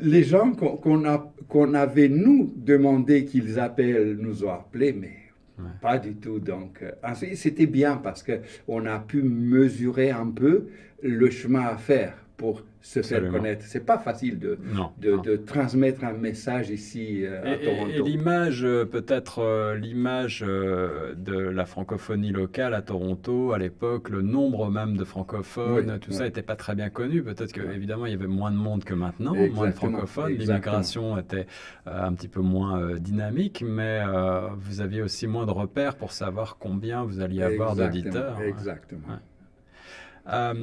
Les gens qu'on avait nous demandé qu'ils appellent nous ont appelés, mais pas du tout. Donc, ensuite, c'était bien parce qu'on a pu mesurer un peu le chemin à faire pour se faire connaître. C'est pas facile de transmettre un message ici à Toronto. Et l'image, peut-être l'image de la francophonie locale à Toronto, à l'époque, le nombre même de francophones, ça n'était pas très bien connu. Peut-être qu'évidemment, il y avait moins de monde que maintenant, moins de francophones. L'immigration était un petit peu moins dynamique, mais vous aviez aussi moins de repères pour savoir combien vous alliez avoir d'auditeurs. Exactement. Un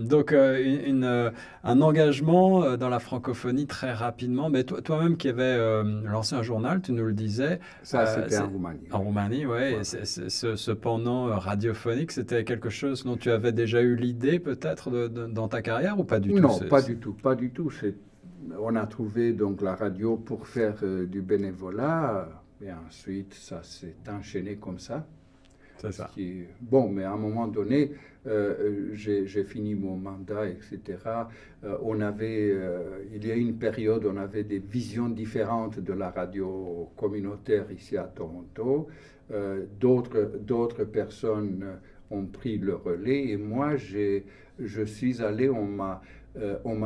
engagement dans la francophonie très rapidement. Mais toi-même qui avais lancé un journal, tu nous le disais. Ça, c'était en Roumanie. En Roumanie, oui. Ouais. Ce pendant radiophonique, c'était quelque chose dont tu avais déjà eu l'idée peut-être dans ta carrière ou pas du tout? Non, pas du tout, pas du tout. On a trouvé donc la radio pour faire du bénévolat et ensuite ça s'est enchaîné comme ça. C'est ça. Bon, mais à un moment donné, j'ai fini mon mandat, etc. Il y a une période où on avait des visions différentes de la radio communautaire ici à Toronto. D'autres personnes ont pris le relais et moi, je suis allé, on m'a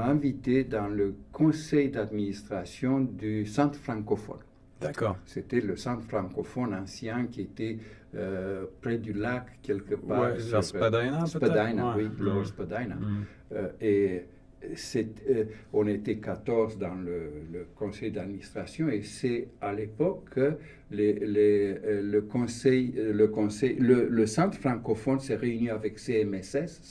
invité dans le conseil d'administration du Centre francophone. D'accord. C'était le centre francophone ancien qui était près du lac, quelque part. Ouais, vers Spadina, Spadina, peut-être? oui, Lower Spadina. Mm. Et on était 14 dans le conseil d'administration et c'est à l'époque que le centre francophone s'est réuni avec CMSS,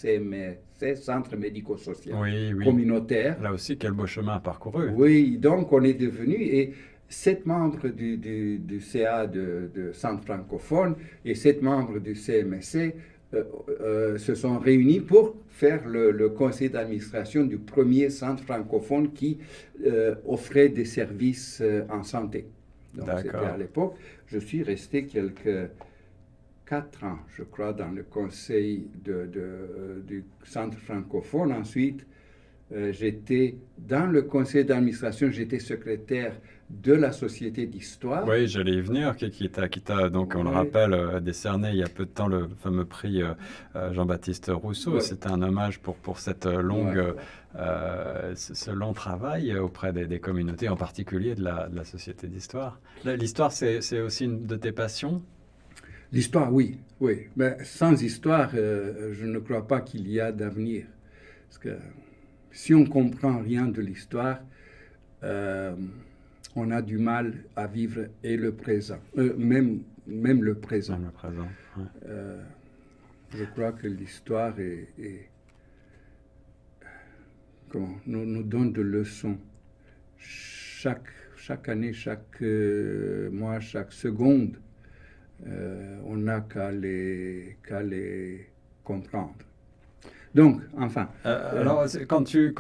Centre médico-social communautaire. Là aussi, quel beau chemin parcouru. Oui, donc on est devenu... Et 7 membres du CA de Centre francophone et 7 membres du CMSC se sont réunis pour faire le conseil d'administration du premier centre francophone qui offrait des services en santé. Donc c'était à l'époque. Je suis resté 4 ans, je crois, dans le conseil du centre francophone. Ensuite, j'étais dans le conseil d'administration, j'étais secrétaire de la Société d'Histoire. Oui, j'allais y venir, qui t'a donc, on le rappelle, décerné il y a peu de temps le fameux prix Jean-Baptiste Rousseau. Ouais. C'était un hommage pour cette longue, ce long travail auprès des communautés, en particulier de la Société d'Histoire. L'histoire, c'est aussi une de tes passions? L'histoire, oui. Mais sans histoire, je ne crois pas qu'il y a d'avenir. Parce que si on ne comprend rien de l'histoire, on a du mal à vivre et le présent, même le présent. Même le présent, ouais. Je crois que l'histoire nous donne des leçons. Chaque année, chaque mois, chaque seconde, on n'a qu'à les comprendre. Donc, enfin... alors, quand tu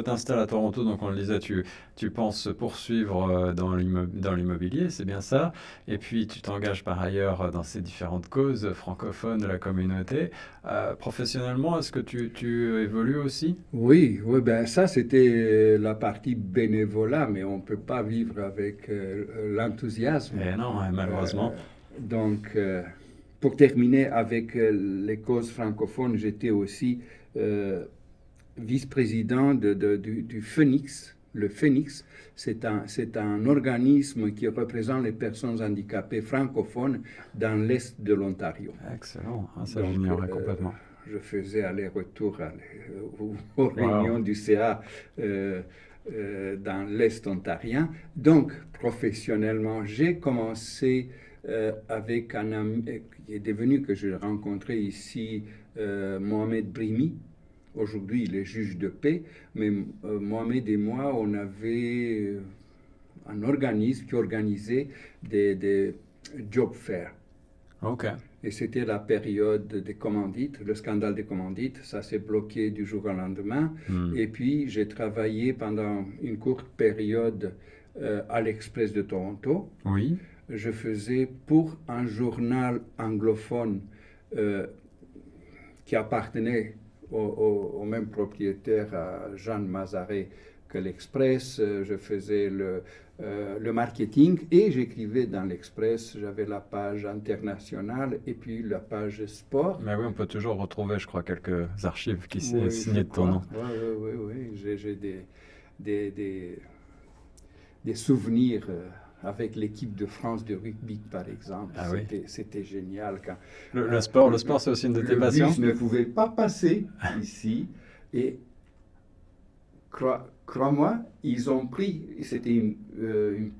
t'installes à Toronto, donc on le disait, tu penses poursuivre dans l'immobilier, c'est bien ça, et puis tu t'engages par ailleurs dans ces différentes causes francophones de la communauté. Professionnellement, est-ce que tu évolues aussi? Oui, ben ça c'était la partie bénévolat, mais on ne peut pas vivre avec l'enthousiasme. Et non, malheureusement. Donc... Pour terminer avec les causes francophones, j'étais aussi vice-président du Phoenix. Le Phoenix, c'est un organisme qui représente les personnes handicapées francophones dans l'Est de l'Ontario. Excellent, ça j'ignorais complètement. Je faisais aller-retour aux réunions du CA dans l'Est ontarien. Donc, professionnellement, j'ai commencé... avec un ami qui est devenu, que j'ai rencontré ici, Mohamed Brimi. Aujourd'hui, il est juge de paix, mais Mohamed et moi, on avait un organisme qui organisait des job fairs. Ok. Et c'était la période des commandites, le scandale des commandites. Ça s'est bloqué du jour au lendemain. Et puis, j'ai travaillé pendant une courte période à l'Express de Toronto. Oui. Je faisais pour un journal anglophone qui appartenait au même propriétaire, à Jean Mazaret, que l'Express. Je faisais le marketing et j'écrivais dans l'Express. J'avais la page internationale et puis la page sport. Mais oui, on peut toujours retrouver, je crois, quelques archives qui sont signées de ton nom. Oui. J'ai des souvenirs... avec l'équipe de France de rugby, par exemple. Ah c'était génial. Quand, le sport, c'est aussi une de tes passions? Le bus ne pouvait pas passer ici. Et crois-moi, ils ont pris, c'était une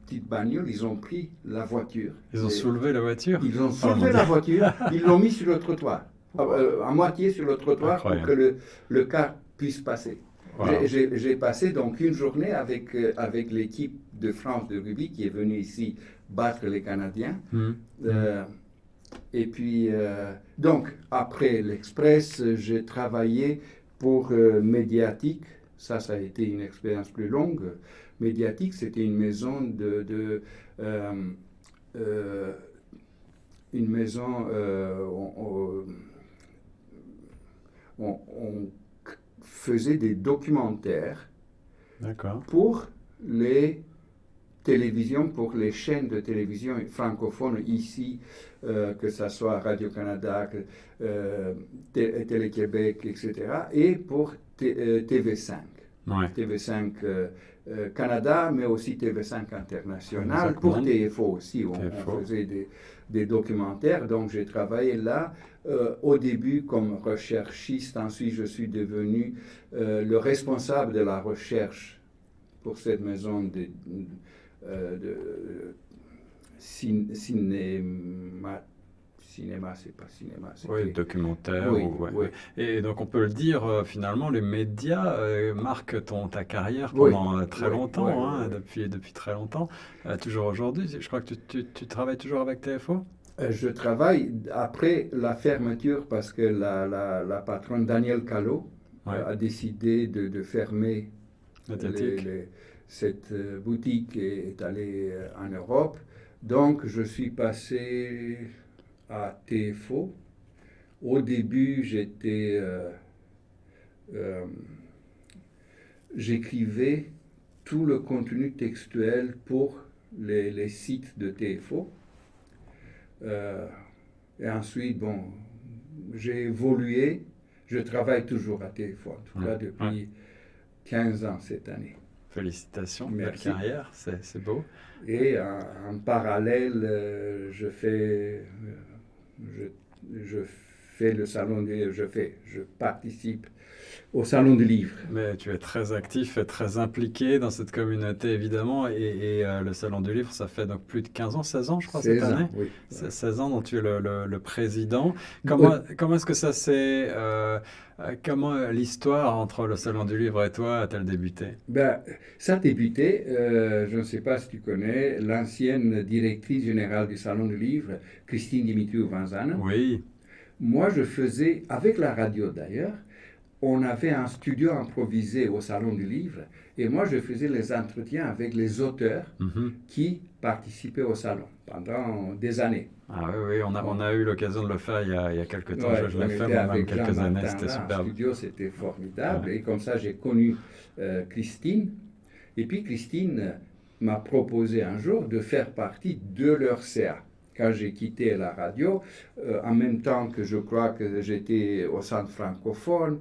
petite bagnole, ils ont pris la voiture. Ils ont soulevé la voiture? Ils ont soulevé la voiture, ils l'ont mis sur le trottoir. à moitié sur le trottoir pour Incroyable. que le car puisse passer. Wow. J'ai passé donc une journée avec l'équipe de France de rugby qui est venue ici battre les Canadiens. Et puis, donc, après l'Express, j'ai travaillé pour Médiatique. Ça a été une expérience plus longue. Médiatique, c'était une maison une maison, on faisait des documentaires D'accord. pour les télévisions, pour les chaînes de télévision francophones ici, que ce soit Radio-Canada, Télé-Québec, etc., et pour TV5. Ouais. TV5 Canada, mais aussi TV5 International, Exact pour Monde. TFO aussi, on TFO. faisait des documentaires, donc j'ai travaillé là, au début comme recherchiste, ensuite je suis devenu le responsable de la recherche pour cette maison de cinéma, c'est pas cinéma, Oui, c'était... documentaire. Oui, Ouais, oui. ouais. Et donc on peut le dire, finalement, les médias marquent ta carrière Oui, pendant très oui, longtemps, oui, hein, oui, oui. depuis très longtemps. Toujours aujourd'hui, je crois que tu travailles toujours avec TFO? Je travaille après la fermeture parce que la patronne Danielle Callot Ouais. a décidé de fermer Médiatique. cette boutique et est allée en Europe. Donc je suis passé à TFO. Au début, j'écrivais tout le contenu textuel pour les sites de TFO. Et ensuite, bon, j'ai évolué. Je travaille toujours à TFO, en tout cas depuis 15 ans cette année. Félicitations, Merci. belle carrière, c'est beau. Et en parallèle, je fais le salon je participe au salon du livre. Mais tu es très actif et très impliqué dans cette communauté, évidemment. Et le Salon du Livre, ça fait donc plus de 15 ans, 16 ans, je crois, cette 16 ans, année. oui. C'est 16 ans dont tu es le président. Comment est-ce que ça s'est... comment l'histoire entre le Salon du Livre et toi a-t-elle débuté? Ben, ça a débuté, je ne sais pas si tu connais, l'ancienne directrice générale du Salon du Livre, Christine Dimitriou-Vanzana. Oui. Moi, je faisais, avec la radio d'ailleurs, on avait un studio improvisé au Salon du Livre et moi, je faisais les entretiens avec les auteurs qui participaient au salon pendant des années. Ah oui, on a eu l'occasion de le faire il y a quelques temps. Ouais, je l'ai fait moi-même quelques années, c'était superbe. En studio, c'était formidable. Ouais. Et comme ça, j'ai connu Christine. Et puis, Christine m'a proposé un jour de faire partie de leur CA. Quand j'ai quitté la radio, en même temps que je crois que j'étais au centre francophone.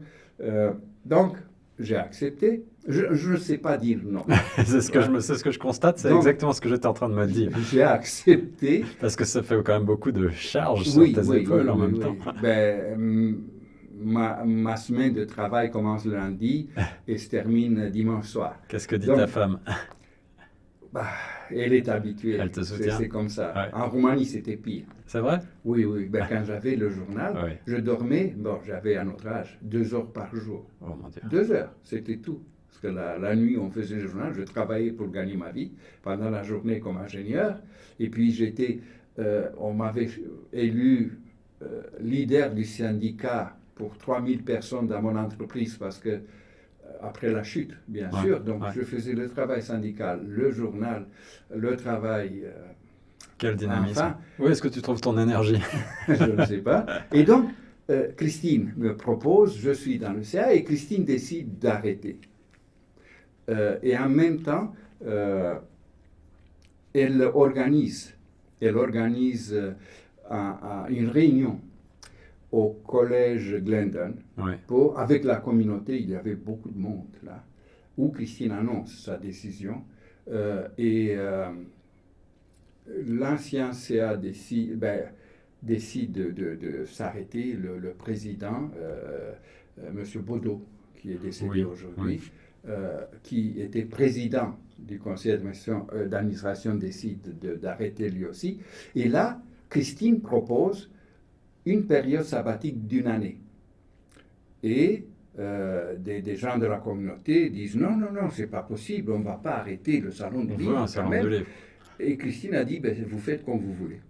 Donc, j'ai accepté. Je ne sais pas dire non. C'est ce que je constate, c'est exactement ce que j'étais en train de me dire. J'ai accepté. Parce que ça fait quand même beaucoup de charges sur tes épaules en même temps. Ben, ma semaine de travail commence le lundi et se termine dimanche soir. Qu'est-ce que dit ta femme? Bah, elle est habituée. Elle te soutient? C'est comme ça. Ouais. En Roumanie, c'était pire. C'est vrai? Oui, oui. Ben, quand j'avais le journal, je dormais, bon, j'avais un autre âge, 2 heures par jour. Oh mon Dieu. 2 heures, c'était tout. Parce que la nuit, on faisait le journal, je travaillais pour gagner ma vie pendant la journée comme ingénieur. Et puis, on m'avait élu leader du syndicat pour 3000 personnes dans mon entreprise parce que après la chute, bien sûr. Donc, je faisais le travail syndical, le journal, le travail. Quel dynamisme. Enfin, où est-ce que tu trouves ton énergie? Je ne sais pas. Et donc, Christine me propose, je suis dans le CA, et Christine décide d'arrêter. Et en même temps, elle organise une réunion au collège Glendon, avec la communauté, il y avait beaucoup de monde là, où Christine annonce sa décision. L'ancien CA décide de s'arrêter, le président, M. Baudot, qui est décédé aujourd'hui, qui était président du conseil d'administration, décide d'arrêter lui aussi. Et là, Christine propose une période sabbatique d'une année. Et des gens de la communauté disent non, non, non, c'est pas possible, on ne va pas arrêter le salon du On livre veut un quand salon même. de livre. Et Christine a dit, ben, vous faites comme vous voulez.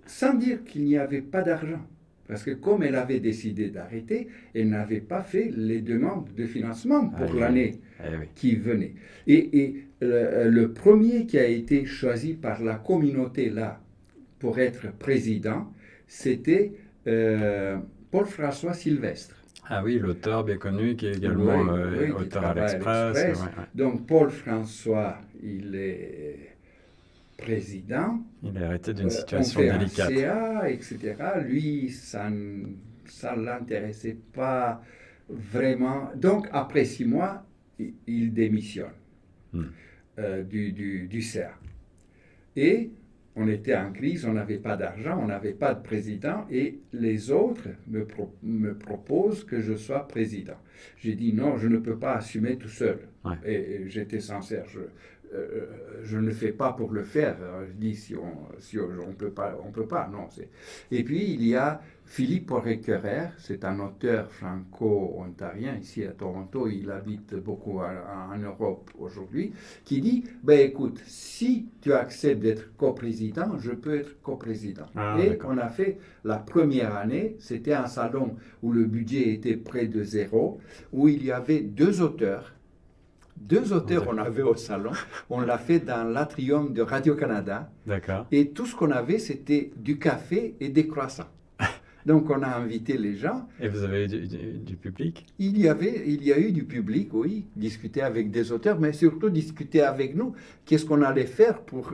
Sans dire qu'il n'y avait pas d'argent. Parce que comme elle avait décidé d'arrêter, elle n'avait pas fait les demandes de financement pour l'année qui venait. Et le premier qui a été choisi par la communauté là pour être président, c'était Paul-François Sylvestre. Ah oui, l'auteur bien connu qui est également auteur à l'Express. Donc Paul-François, il est président. Il a hérité d'une situation délicate. Un CA, etc. Lui, ça ne l'intéressait pas vraiment. Donc, après 6 mois, il démissionne du CA. Et on était en crise, on n'avait pas d'argent, on n'avait pas de président, et les autres me proposent que je sois président. J'ai dit non, je ne peux pas assumer tout seul. Ouais. Et j'étais sincère. Je ne le fais pas pour le faire. Je dis si on peut pas, non. Et puis il y a Philippe Poirier-Querer, c'est un auteur franco-ontarien ici à Toronto, il habite beaucoup en Europe aujourd'hui, qui dit, ben écoute, si tu acceptes d'être coprésident, je peux être coprésident. Et on a fait la première année, c'était un salon où le budget était près de 0, où il y avait 2 auteurs. 2 auteurs on avait au salon, on l'a fait dans l'atrium de Radio-Canada. D'accord. Et tout ce qu'on avait, c'était du café et des croissants. Donc on a invité les gens. Et vous avez eu du public? Il y a eu du public, oui, discuter avec des auteurs, mais surtout discuter avec nous. Qu'est-ce qu'on allait faire pour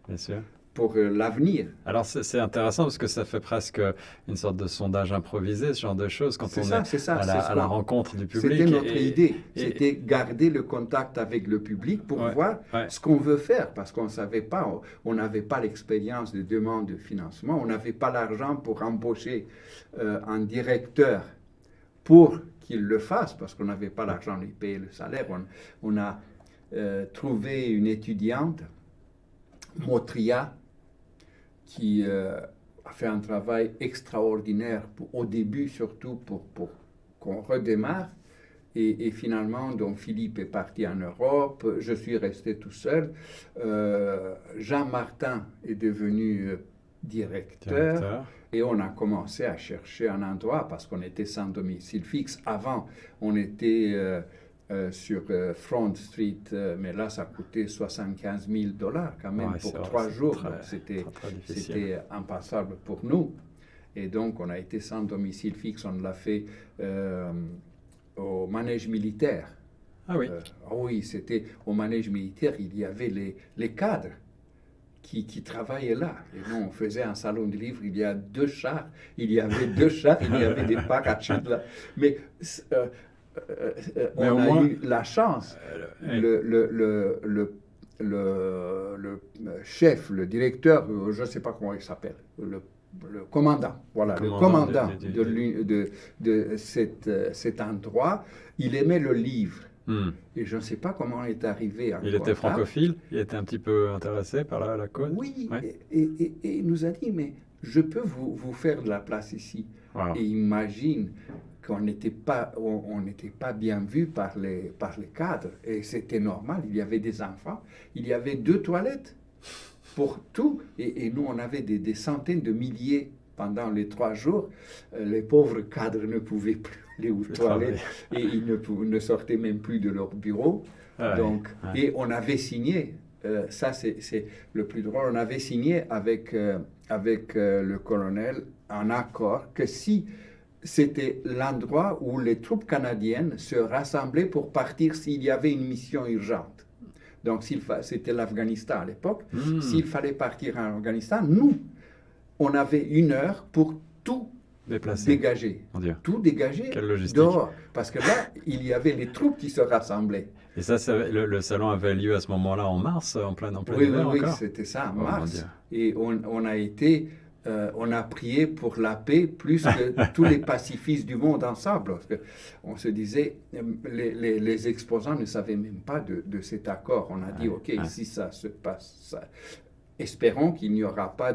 Bien sûr. Pour l'avenir. Alors c'est intéressant parce que ça fait presque une sorte de sondage improvisé, ce genre de choses, quand on est à la rencontre du public. C'était notre idée, c'était garder le contact avec le public pour voir ce qu'on veut faire, parce qu'on ne savait pas, on n'avait pas l'expérience de demande de financement, on n'avait pas l'argent pour embaucher un directeur pour qu'il le fasse, parce qu'on n'avait pas l'argent de lui payer le salaire. On a trouvé une étudiante, Motria, qui a fait un travail extraordinaire au début, surtout pour qu'on redémarre. Et finalement, donc Philippe est parti en Europe, je suis resté tout seul. Jean Martin est devenu directeur. Et on a commencé à chercher un endroit parce qu'on était sans domicile fixe. Avant, on était sur Front Street, mais là, ça coûtait 75 000 $ quand même pour 3 jours. C'était impassable pour nous. Et donc, on a été sans domicile fixe. On l'a fait au manège militaire. Ah oui. Oui, c'était au manège militaire. Il y avait les cadres qui travaillaient là. Et nous, on faisait un salon de livres. Il y a 2 chars. Il y avait 2 chars. Il y avait des parachutes là. Mais on a eu la chance. Le chef, le directeur, je ne sais pas comment il s'appelle, le commandant, voilà, le commandant de cet endroit, il aimait le livre. Et je ne sais pas comment il est arrivé. Il était francophile, il était un petit peu intéressé par la cause. Oui, et il nous a dit, mais je peux vous faire de la place ici. Wow. Et imagine qu'on n'était pas bien vu par les cadres. Et c'était normal, il y avait des enfants, il y avait 2 toilettes pour tout. Et nous, on avait des centaines de milliers pendant les 3 jours. Les pauvres cadres ne pouvaient plus aller aux toilettes et ils ne sortaient même plus de leur bureau. Et on avait signé, ça c'est le plus drôle, on avait signé avec le colonel un accord que si c'était l'endroit où les troupes canadiennes se rassemblaient pour partir s'il y avait une mission urgente. Donc, c'était l'Afghanistan à l'époque. S'il fallait partir en Afghanistan, nous, on avait 1 heure pour tout dégager. Tout dégager dehors. Parce que là, il y avait les troupes qui se rassemblaient. Et ça, le salon avait lieu à ce moment-là en mars, en plein hiver encore. Oui, c'était ça, en mars. Et on a été... on a prié pour la paix plus que tous les pacifistes du monde ensemble. Parce que on se disait, les exposants ne savaient même pas de cet accord. On a dit, OK, ici ça se passe. Ça. espérons qu'il n'y aura pas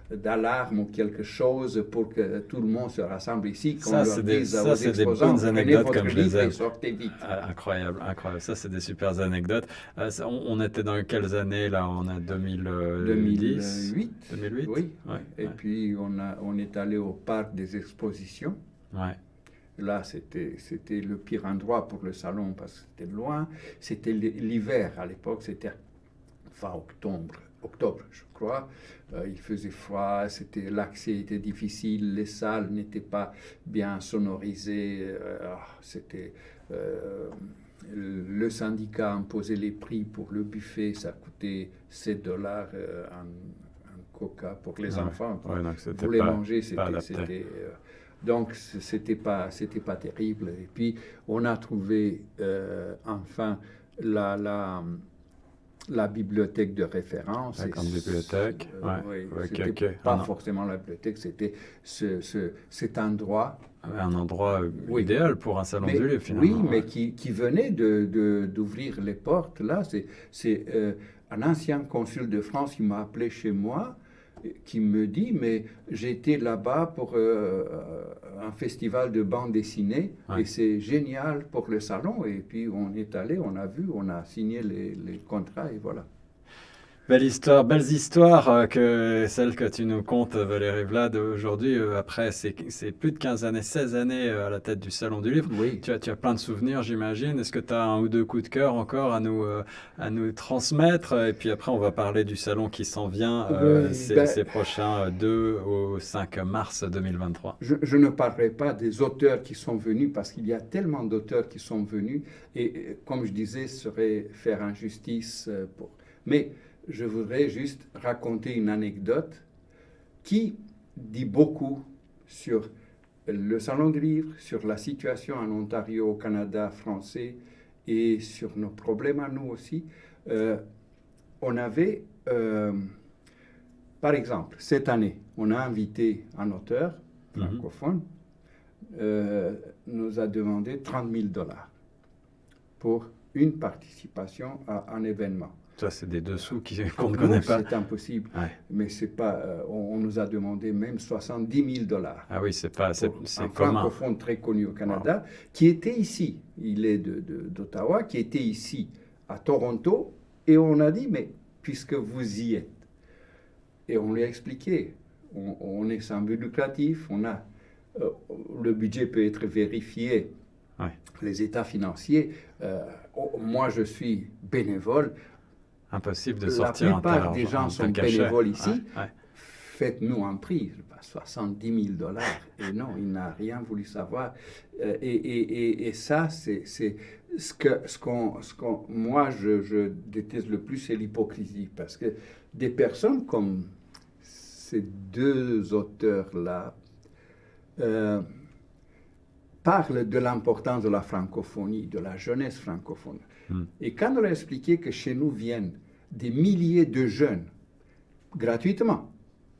d'alarme ou quelque chose pour que tout le monde se rassemble ici, qu'on leur dise aux exposants, bonnes anecdotes comme je les aime. Et sortez vite. Incroyable, incroyable. Ça, c'est des super anecdotes. On était dans quelles années là? On a 2010 2008 Oui. Ouais, Et puis on est allé au parc des expositions. Ouais. Là, c'était le pire endroit pour le salon parce que c'était loin. C'était l'hiver à l'époque, c'était fin octobre, je crois. Il faisait froid, l'accès était difficile, les salles n'étaient pas bien sonorisées. Le syndicat imposait les prix pour le buffet, ça coûtait $7 un coca pour les enfants. Donc pour les manger, donc c'était pas terrible. Et puis on a trouvé enfin la bibliothèque de référence. La grande bibliothèque. Oui, c'était pas forcément la bibliothèque, c'était cet endroit. Un endroit idéal pour un salon du livre, finalement. Oui, mais qui venait d'ouvrir les portes. Là, c'est un ancien consul de France qui m'a appelé chez moi, qui me dit, mais j'étais là-bas pour un festival de bande dessinée, et c'est génial pour le salon. Et puis on est allé, on a vu, on a signé les contrats, et voilà. Belles histoires que celles que tu nous contes, Valérie Vlad, aujourd'hui, après c'est plus de 15 années, 16 années à la tête du Salon du Livre. Oui. Tu as plein de souvenirs, j'imagine. Est-ce que tu as un ou deux coups de cœur encore à nous transmettre? Et puis après, on va parler du salon qui s'en vient ces prochains 2 au 5 mars 2023. Je ne parlerai pas des auteurs qui sont venus, parce qu'il y a tellement d'auteurs qui sont venus. Et comme je disais, ce serait faire injustice Mais je voudrais juste raconter une anecdote qui dit beaucoup sur le Salon du Livre, sur la situation en Ontario, au Canada français, et sur nos problèmes à nous aussi. On avait, par exemple, cette année, on a invité un auteur francophone, nous a demandé $30,000 pour une participation à un événement. Ça, c'est des dessous qu'on ne connaît pas. C'est impossible. Ouais. Mais c'est pas. On nous a demandé même $70,000. Ah oui, c'est pas. C'est un francophone très connu au Canada, qui était ici. Il est d'Ottawa, qui était ici à Toronto, et on a dit, mais puisque vous y êtes, et on lui a expliqué, on est sans but lucratif, le budget peut être vérifié. Ouais. Les états financiers. Moi, je suis bénévole. Impossible de sortir. La plupart des gens sont bénévoles ici. Faites-nous un prix, $70,000. Et non, il n'a rien voulu savoir. Et ça, c'est moi, je déteste le plus, c'est l'hypocrisie. Parce que des personnes comme ces deux auteurs-là parlent de l'importance de la francophonie, de la jeunesse francophone. Et quand on a expliqué que chez nous viennent des milliers de jeunes gratuitement,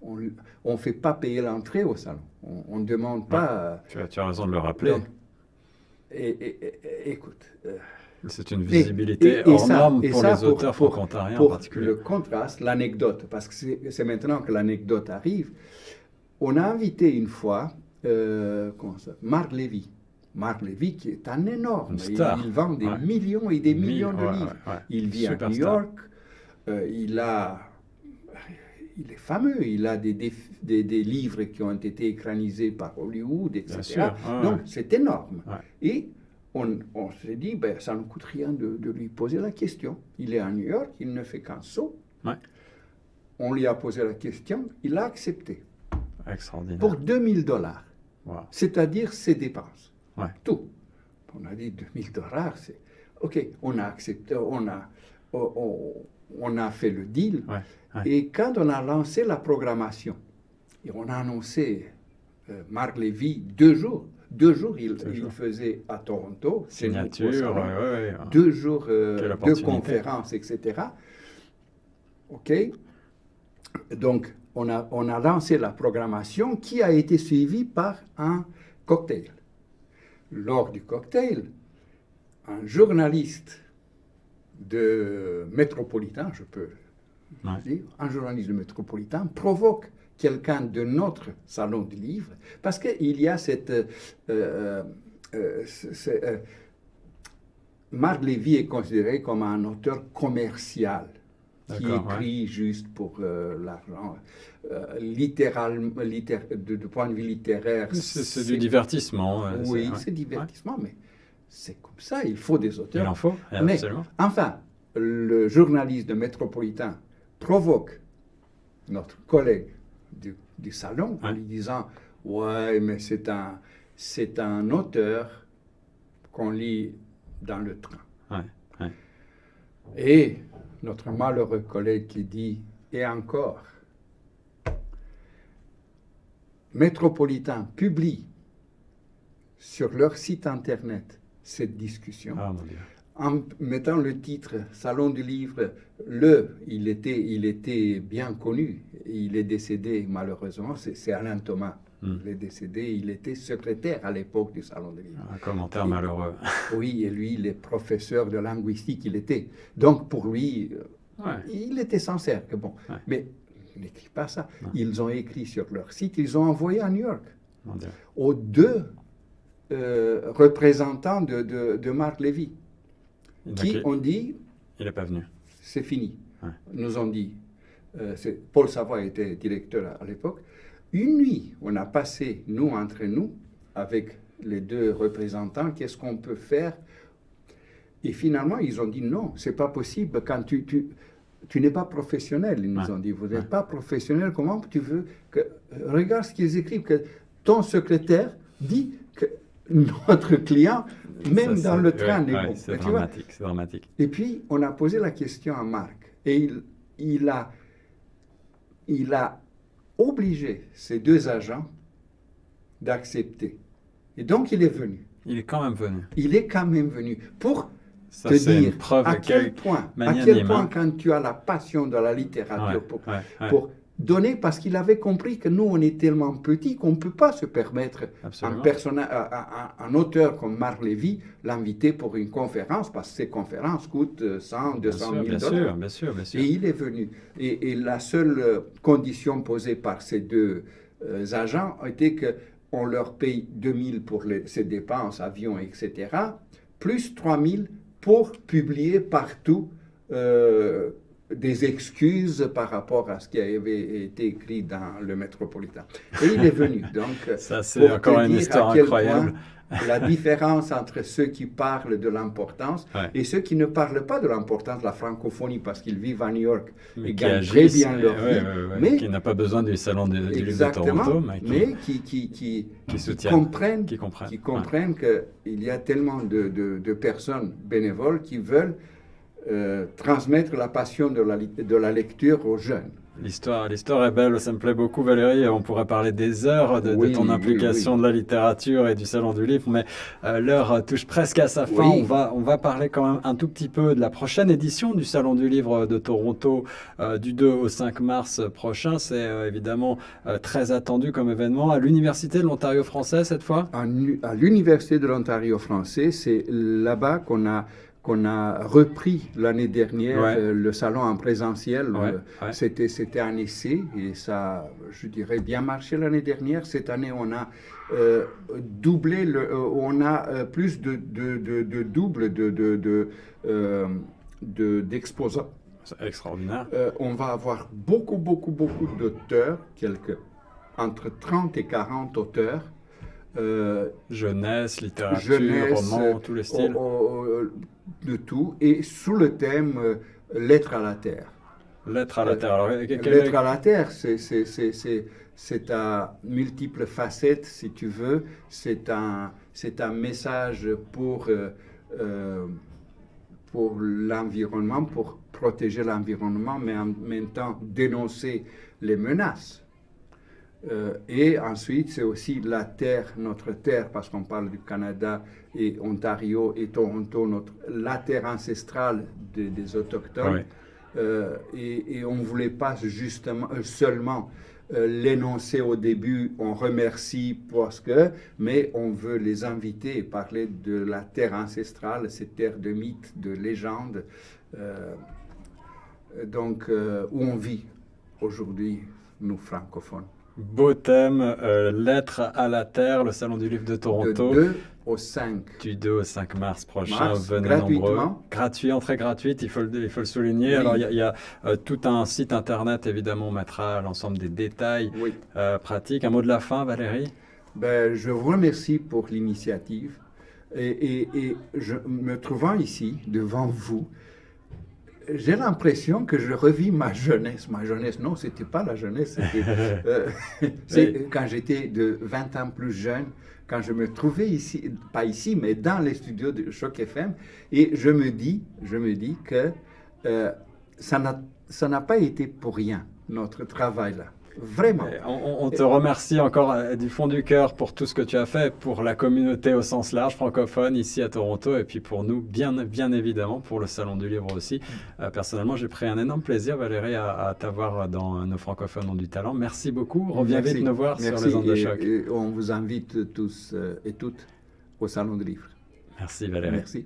on ne fait pas payer l'entrée au salon. On ne demande pas... Tu as raison de le rappeler. Donc, écoute... c'est une visibilité hors norme pour les auteurs franco-ontariens en particulier. Le contraste, l'anecdote, parce que c'est maintenant que l'anecdote arrive. On a invité une fois Marc Lévy. Marc Lévy, qui est un énorme, il vend des millions et des millions de livres. Il vit à New York, il est fameux, il a des livres qui ont été écranisés par Hollywood, etc. Donc c'est énorme. Et on s'est dit, ça ne coûte rien de lui poser la question. Il est à New York, il ne fait qu'un saut. On lui a posé la question, il a accepté. Extraordinaire. Pour $2,000, c'est-à-dire ses dépenses. Tout. On a dit $2,000, c'est... OK, on a accepté, on a fait le deal. Et quand on a lancé la programmation, et on a annoncé Marc Lévy 2 jours. 2 jours, il faisait à Toronto. Signature, 2 jours de conférences, etc. OK. Donc, on a lancé la programmation qui a été suivie par un cocktail. Lors du cocktail, un journaliste de Métropolitain, je peux Ouais. Un journaliste métropolitain provoque quelqu'un de notre salon du livre, parce qu'il y a cette... Marc Lévy est considéré comme un auteur commercial qui écrit juste pour l'argent. Du point de vue littéraire... C'est du divertissement. Oui, c'est divertissement, mais c'est comme ça, il faut des auteurs. Il en faut, absolument. Mais, enfin, le journaliste de Métropolitain provoque notre collègue du salon en lui disant « Ouais, mais c'est un auteur qu'on lit dans le train. » Et notre malheureux collègue qui dit « Et encore, Métropolitain publie sur leur site internet cette discussion. Ah, mon Dieu. En mettant le titre Salon du livre, il était bien connu. Il est décédé malheureusement, c'est Alain Thomas. Il est décédé, il était secrétaire à l'époque du Salon du livre. Un commentaire malheureux. Oui, et lui, il est professeur de linguistique, il était. Donc pour lui, il était sincère. Que bon. Mais il n'écrit pas ça. Non. Ils ont écrit sur leur site, ils ont envoyé à New York aux deux représentants de Marc Lévy. Qui ont dit... Il n'est pas venu. C'est fini. Nous ont dit... Paul Savoie était directeur à l'époque. Une nuit, on a passé, nous, entre nous, avec les deux représentants, qu'est-ce qu'on peut faire? Et finalement, ils ont dit non, c'est pas possible. Quand tu n'es pas professionnel, ils nous ont dit. Vous n'êtes pas professionnel, comment tu veux que... Regarde ce qu'ils écrivent, que ton secrétaire dit que notre client... Même dans le train, c'est dramatique, c'est dramatique. Et puis, on a posé la question à Marc. Et il a obligé ces deux agents d'accepter. Et donc, il est venu. Il est quand même venu. Il est quand même venu pour te dire à quel point, quand tu as la passion de la littérature pour donner, parce qu'il avait compris que nous, on est tellement petits qu'on ne peut pas se permettre un auteur comme Marc Lévy l'inviter pour une conférence, parce que ces conférences coûtent 100, 200 000 dollars. Bien sûr. Et il est venu. Et la seule condition posée par ces deux agents était qu'on leur paye 2 000 pour ses dépenses, avions, etc., plus 3 000 pour publier partout des excuses par rapport à ce qui avait été écrit dans le Métropolitain. Et il est venu. Donc, ça, c'est encore une histoire incroyable. La différence entre ceux qui parlent de l'importance et ceux qui ne parlent pas de l'importance de la francophonie parce qu'ils vivent à New York et gagnent très bien leur vie. Mais qui n'a pas besoin du salon du livre de Toronto. Mais qui comprennent qu'il y a tellement de personnes bénévoles qui veulent transmettre la passion de la lecture aux jeunes. L'histoire est belle, ça me plaît beaucoup Valérie, on pourrait parler des heures de ton implication de la littérature et du Salon du Livre, mais l'heure touche presque à sa fin. On va parler quand même un tout petit peu de la prochaine édition du Salon du Livre de Toronto du 2 au 5 mars prochain. C'est évidemment très attendu comme événement à l'Université de l'Ontario français cette fois. À l'Université de l'Ontario français, c'est là-bas qu'on a repris l'année dernière le salon en présentiel. C'était un essai et ça, je dirais, bien marché l'année dernière. Cette année, on a doublé, on a plus de double d'exposants. C'est extraordinaire. On va avoir beaucoup d'auteurs, entre 30 et 40 auteurs. Jeunesse, littérature, roman, tous les styles. De tout, et sous le thème Lettre à la Terre. Lettre à la Terre. Alors, Lettre à la Terre, c'est à multiples facettes, si tu veux. C'est un message pour l'environnement, pour protéger l'environnement, mais en même temps dénoncer les menaces. Et ensuite, c'est aussi la terre, notre terre, parce qu'on parle du Canada et Ontario et Toronto, la terre ancestrale des Autochtones. Et on ne voulait pas seulement l'énoncer au début, on remercie mais on veut les inviter et parler de la terre ancestrale, cette terre de mythes, de légendes. donc où on vit aujourd'hui, nous francophones. Beau thème, Lettres à la Terre, le Salon du Livre de Toronto. De 2 au 5. Du 2 au 5 mars prochain, Mars, venez gratuitement. nombreux. Gratuit, entrée gratuite, il faut le souligner. Oui. Alors, il y a tout un site internet, évidemment, on mettra l'ensemble des détails Oui. pratiques. Un mot de la fin, Valérie? Ben, je vous remercie pour l'initiative et je me trouvant ici, devant vous, j'ai l'impression que je revis ma jeunesse. Ma jeunesse, non, c'était pas la jeunesse, c'était quand j'étais de 20 ans plus jeune, quand je me trouvais ici, pas ici, mais dans les studios de Choc FM, et je me dis que ça n'a pas été pour rien, notre travail là. Vraiment. On te remercie encore du fond du cœur pour tout ce que tu as fait pour la communauté au sens large francophone ici à Toronto et puis pour nous, bien évidemment, pour le Salon du Livre aussi. Personnellement, j'ai pris un énorme plaisir, Valérie, à t'avoir dans nos francophones ont du talent. Merci beaucoup. Reviens vite nous voir sur les ondes de choc. Et on vous invite tous et toutes au Salon du Livre. Merci, Valérie. Merci.